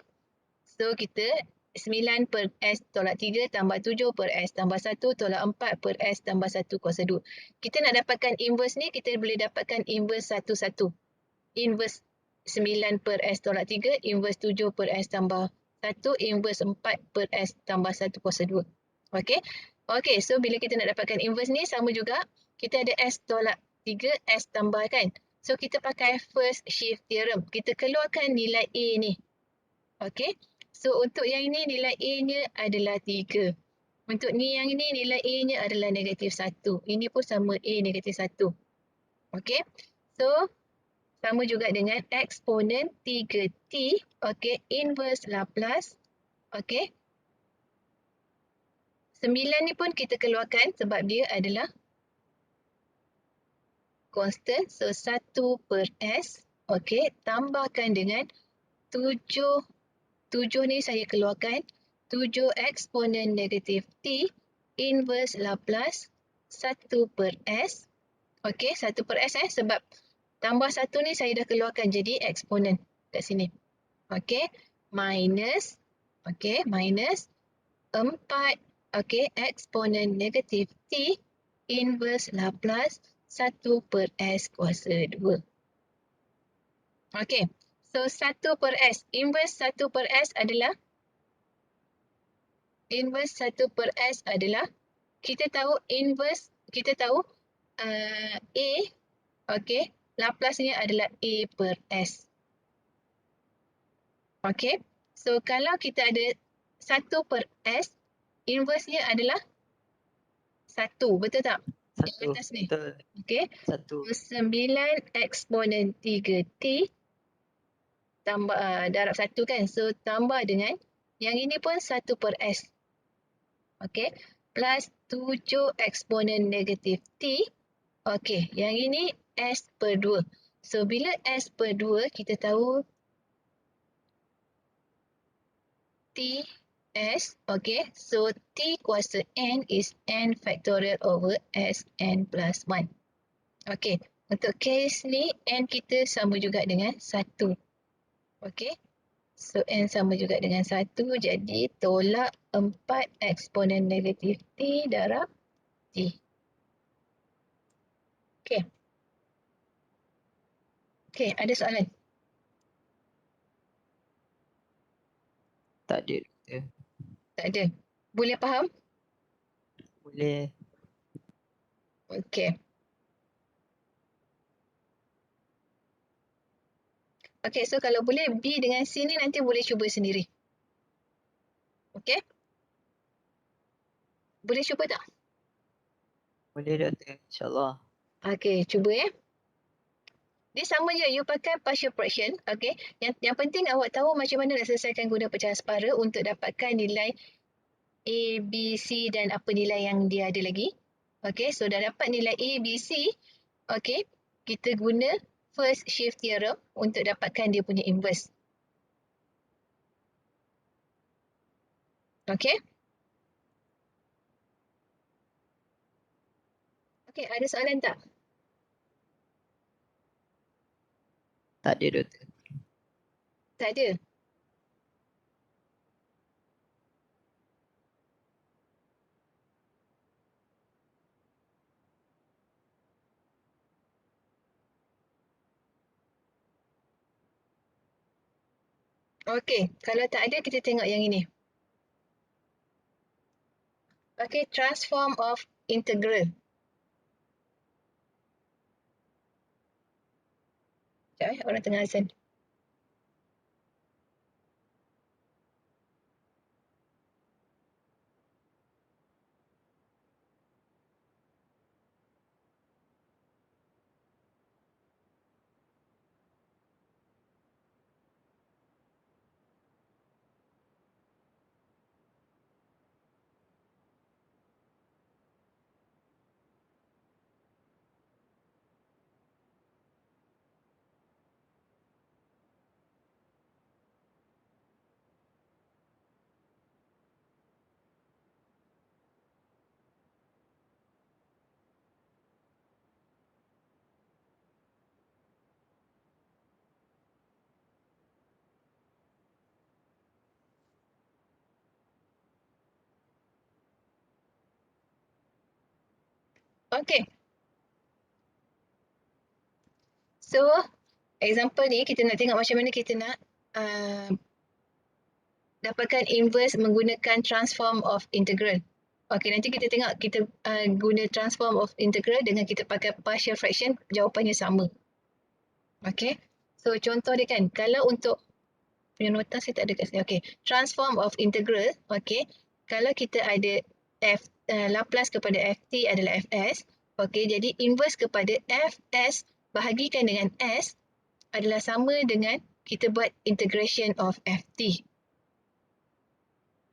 So kita 9 per S tolak 3 tambah 7 per S tambah 1 tolak 4 per S tambah 1 kuasa 2. Kita nak dapatkan inverse ni, kita boleh dapatkan inverse satu-satu. Inverse 9 per S tolak 3, inverse 7 per S tambah 1, inverse 4 per S tambah 1 kuasa 2. Okey. Okey, so bila kita nak dapatkan inverse ni sama juga. Kita ada S tolak 3, S tambah kan. So kita pakai first shift theorem. Kita keluarkan nilai A ni. Okey. So untuk yang ini nilai A-nya adalah 3. Untuk ni yang ini nilai A-nya adalah negatif 1. Ini pun sama A negatif 1. Okey. So sama juga dengan eksponen 3T. Okey. Inverse Laplace. Okey. 9 ni pun kita keluarkan sebab dia adalah constant. So 1 per S. Okey. Tambahkan dengan 7. 7 ni saya keluarkan. 7 eksponen negatif T. Inverse Laplace 1 per S. Okey. 1 per S sebab tambah 1 ni saya dah keluarkan jadi eksponen kat sini. Okey. Minus. Okey. Minus 4. Okey. Eksponen negatif T. Inverse Laplace 1 per S kuasa 2. Okey. So 1 per S. Inverse 1 per S adalah kita tahu inverse, kita tahu A. Okey. Laplace-nya adalah A per S. Okey. So kalau kita ada 1 per S, inverse-nya adalah 1. Betul tak? Yang 1. atas ni. Betul. Okey. 1. 9 eksponen 3T tambah darab 1 kan. So tambah dengan yang ini pun 1 per S. Okey. Plus 7 eksponen negatif T. Okey. Yang ini S per 2. So bila S per 2 kita tahu T S. Okey. So T kuasa N is N factorial over S N plus 1. Okey. Untuk case ni N kita sama juga dengan 1. Okey. So N sama juga dengan 1. Jadi tolak 4 eksponen negatif T darab T. Okey. Okey, ada soalan? Tak ada. Doktor. Tak ada. Boleh faham? Boleh. Okey. Okey, so kalau boleh B dengan C ni nanti boleh cuba sendiri. Okey? Boleh cuba tak? Boleh doktor. InsyaAllah. Okey, cuba ya. Dia sama je, you pakai partial fraction. Okey. Yang penting awak tahu macam mana nak selesaikan guna pecahan separa untuk dapatkan nilai A, B, C dan apa nilai yang dia ada lagi. Okey, so dah dapat nilai A, B, C. Okey, kita guna first shift theorem untuk dapatkan dia punya inverse. Okey. Okey, ada soalan tak? Tak ada doktor. Tak ada. Okey, kalau tak ada kita tengok yang ini. Okey, transform of integral. Sekejap orang tengah azan. Okay. So, example ni kita nak tengok macam mana kita nak dapatkan inverse menggunakan transform of integral. Okay, nanti kita tengok kita guna transform of integral dengan kita pakai partial fraction, jawapannya sama. Okay. So, contoh dia kan, kalau untuk punya nota saya tak ada kat sini. Okay, transform of integral. Okay, kalau kita ada Laplace kepada ft adalah fs. Okay, jadi inverse kepada fs bahagikan dengan s adalah sama dengan kita buat integration of ft.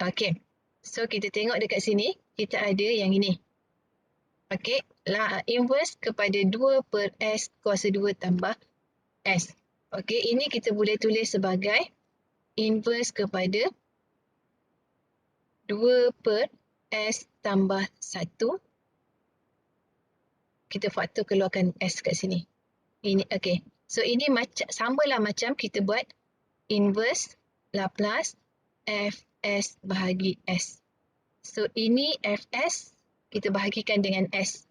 Okay, so kita tengok dekat sini, kita ada yang ini. Okay, inverse kepada 2 per s kuasa 2 tambah s. Okay, ini kita boleh tulis sebagai inverse kepada 2 per s tambah 1. Kita faktor keluarkan s kat sini. Ini, okay. So, ini samalah macam kita buat inverse Laplace fs bahagi s. So, ini fs kita bahagikan dengan s.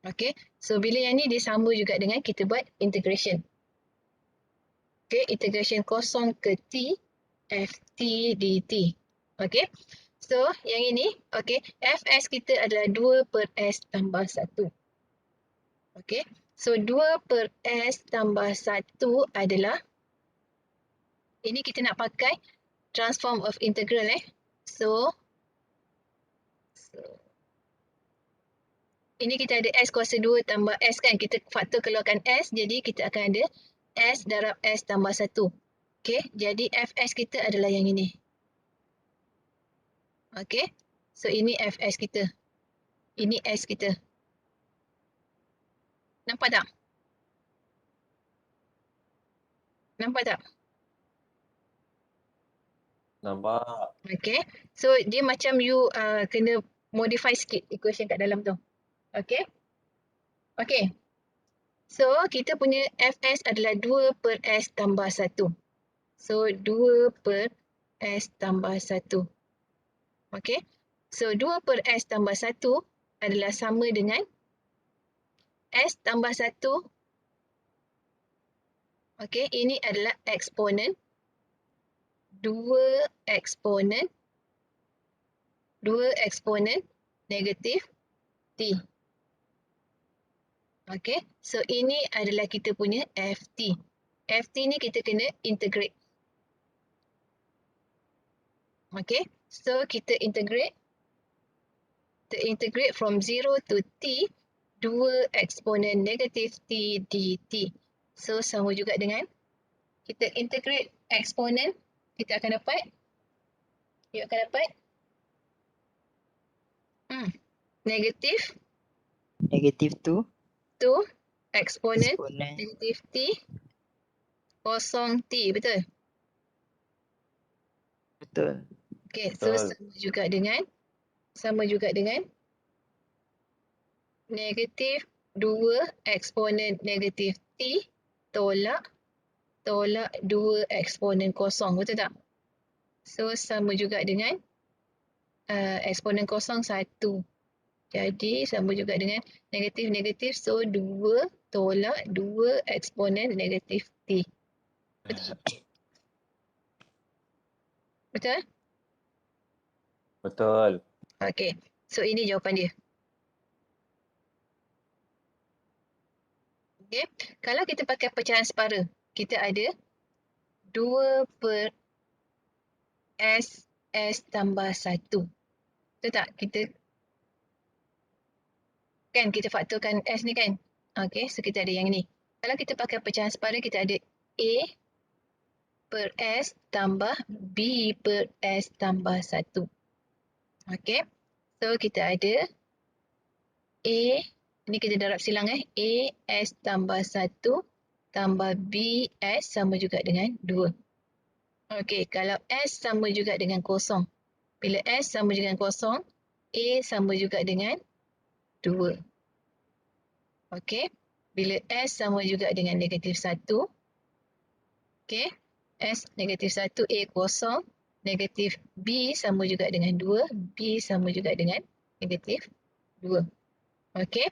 Okay. So, bila yang ni dia sama juga dengan kita buat integration. Okay. Integration kosong ke t ft dt. Okay. So, yang ini, okay, fs kita adalah 2 per s tambah 1. Okay. So, 2 per s tambah 1 adalah, ini kita nak pakai transform of integral. So, ini kita ada s kuasa 2 tambah s kan. Kita faktor keluarkan s, jadi kita akan ada s darab s tambah 1. Okay, jadi fs kita adalah yang ini. Okay, so ini fs kita. Ini s kita. Nampak tak? Nampak tak? Nampak. Okay, so dia macam you kena modify sikit equation kat dalam tu. Okay. Okay. So, kita punya fs adalah 2 per s tambah 1. So, 2 per s tambah 1. Okay. So, 2 per s tambah 1 adalah sama dengan s tambah 1. Okay, ini adalah eksponen. 2 eksponen negatif t. Okay, so ini adalah kita punya ft. Ft ni kita kena integrate. Okay, so kita integrate. Kita integrate from 0 to t, 2 eksponen negatif t dt. So, sama juga dengan kita integrate eksponen, kita akan dapat, negatif Negatif 2 eksponen eksponen negatif t kosong t, betul? betul. Okay, so Betul. sama juga dengan negatif 2 eksponen negatif t tolak 2 eksponen kosong, betul tak? So, sama juga dengan eksponen kosong 1. Jadi, sama juga dengan negatif-negatif. So, 2 tolak 2 eksponen negatif t. Betul? Betul? Betul. Okay. So, ini jawapan dia. Okay. Kalau kita pakai pecahan separa, kita ada 2 per s tambah 1. Betul tak? Kita faktorkan s ni kan? Okay, so kita ada yang ni. Kalau kita pakai pecahan separa, kita ada a per s tambah b per s tambah 1. Okay, so kita ada a, ni kita darab silang a s tambah 1 tambah b s sama juga dengan 2. Okay, kalau s sama juga dengan kosong. Bila s sama dengan kosong, a sama juga dengan 2. Okay. Bila s sama juga dengan negatif 1. Okay. S negatif 1, a kosong. Negatif b sama juga dengan 2. B sama juga dengan negatif 2. Okey.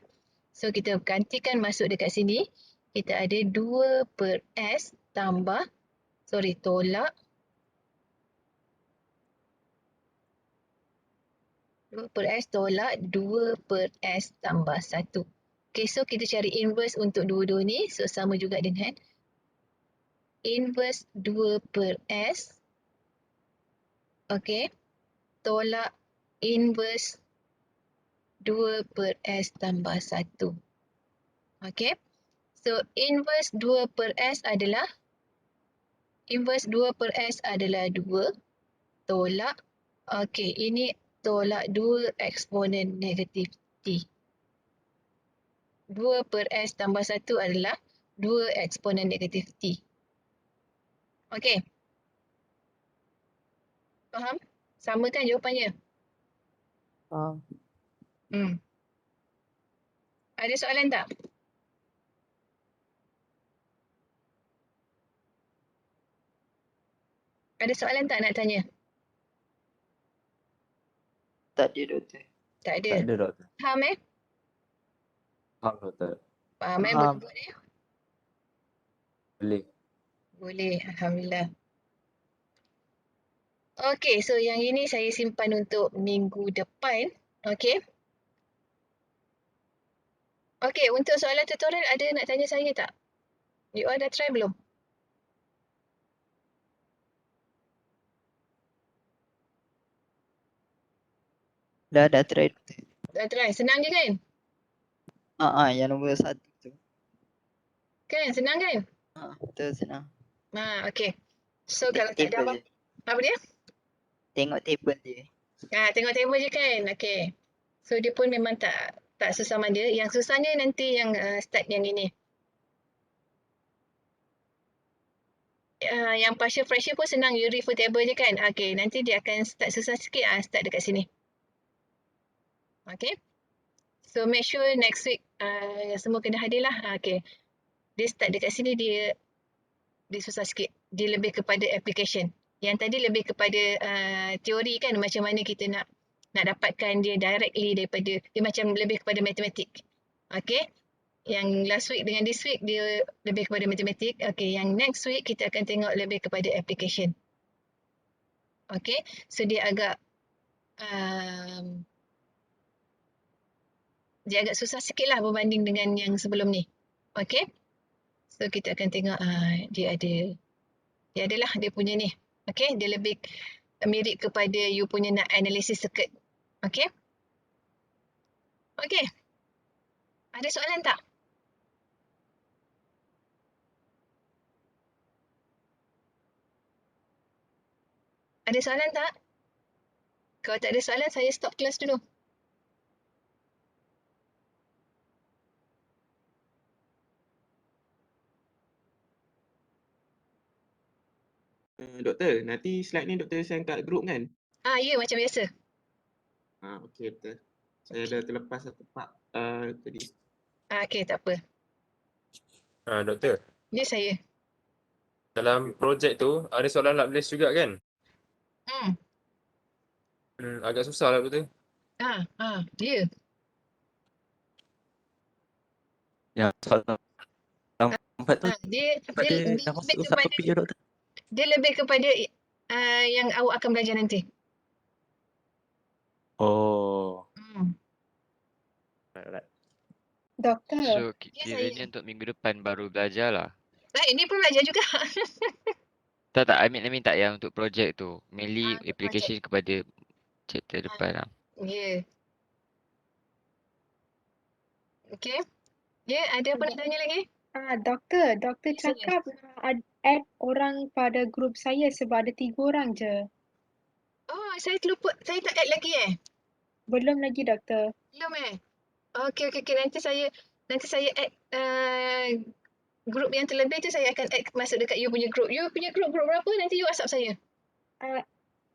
So kita gantikan masuk dekat sini. Kita ada 2 per S tambah, tolak 2 per S tolak 2 per S tambah 1. Okay, so kita cari inverse untuk dua-dua ni. So sama juga dengan inverse 2 per S. Okay. Tolak inverse 2 per S tambah 1. Okay. So inverse 2 per S adalah 2 tolak. Okay, ini tolak 2 eksponen negatif T. 2 per S tambah 1 adalah 2 eksponen negatif T. Okey. Faham? Sama kan jawapannya? Faham. Ada soalan tak? Ada soalan tak nak tanya? Tak ada doktor. Tak ada. Tak ada doktor. Faham Faham doktor. Faham boleh Faham. buat Boleh. Boleh. Alhamdulillah. Okey, so yang ini saya simpan untuk minggu depan. Okey. Okey, untuk soalan tutorial ada nak tanya saya tak? You all dah try belum? Dah try doktor. Dah try. Senang je kan? Yang nombor 1 tu. Kan? Senang kan? Betul senang. Okey. So kalau tak ada Table apa, je. apa dia? Tengok table je. Tengok table je kan? Okey. So dia pun memang tak susah mana. Yang susahnya nanti yang start yang ini. Yang partial fraction pun senang, you refer table je kan? Okey, nanti dia akan start susah sikit, start dekat sini. Okay. So make sure next week semua kena hadir lah. Okey. Dia start dekat sini, dia susah sikit. Dia lebih kepada application. Yang tadi lebih kepada teori kan, macam mana kita nak dapatkan dia directly daripada, dia macam lebih kepada matematik. Okay. Yang last week dengan this week dia lebih kepada matematik. Okay, yang next week kita akan tengok lebih kepada application. Okay, so dia agak susah sikit lah berbanding dengan yang sebelum ni. Okay, so kita akan tengok dia adalah dia punya ni. Okay, dia lebih mirip kepada you punya nak analisis circuit. Okay. Okay. Ada soalan tak? Ada soalan tak? Kalau tak ada soalan, saya stop kelas dulu. Doktor, nanti slide ni doktor send kat group kan? Ya, macam biasa. Okey doktor. Saya dah terlepas satu part tadi. Okey, tak apa. Doktor, Dia saya. dalam projek tu ada soalan Laplace juga kan? Agak susah lah doktor. Ya. Yang soalan empat tu Dia dah masuk satu topik je doktor. dia lebih kepada yang awak akan belajar nanti. Oh. Right. Doktor, So Ya, kiranya untuk minggu depan baru belajar lah. Ini pun belajar juga. Tak, I mean tak yang untuk projek tu. Mainly Untuk application kepada chapter depan lah. Ya. Okey. Ya, ada apa nak tanya lagi? doktor Ya, saya. cakap nak add orang pada grup saya sebab ada 3 orang je. Oh, saya terlupa. Saya tak add lagi Belum lagi doktor. Belum Okey. Nanti saya add grup yang terlebih tu, saya akan add masuk dekat you punya grup. You punya grup berapa? Nanti you WhatsApp saya.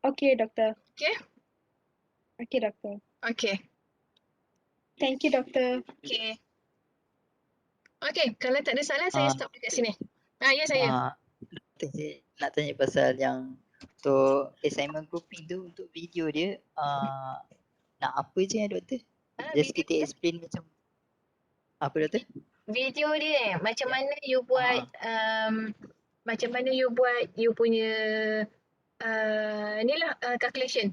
Okey doktor. Okey? Okey doktor. Okey. Thank you doktor. Okey. Okey, kalau tak ada soalan saya stop dekat sini. Ya, saya. Doktor, saya nak tanya pasal yang untuk assignment grouping tu, untuk video dia nak apa je doktor? Just video kita explain macam apa doktor? video dia macam mana you buat macam mana you buat you punya ni lah calculation.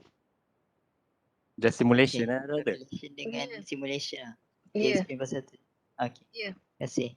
Just simulation lah, doktor. Calculation dengan simulation lah. Ya. Kita explain pasal tu. Okay. Ya. Terima kasih.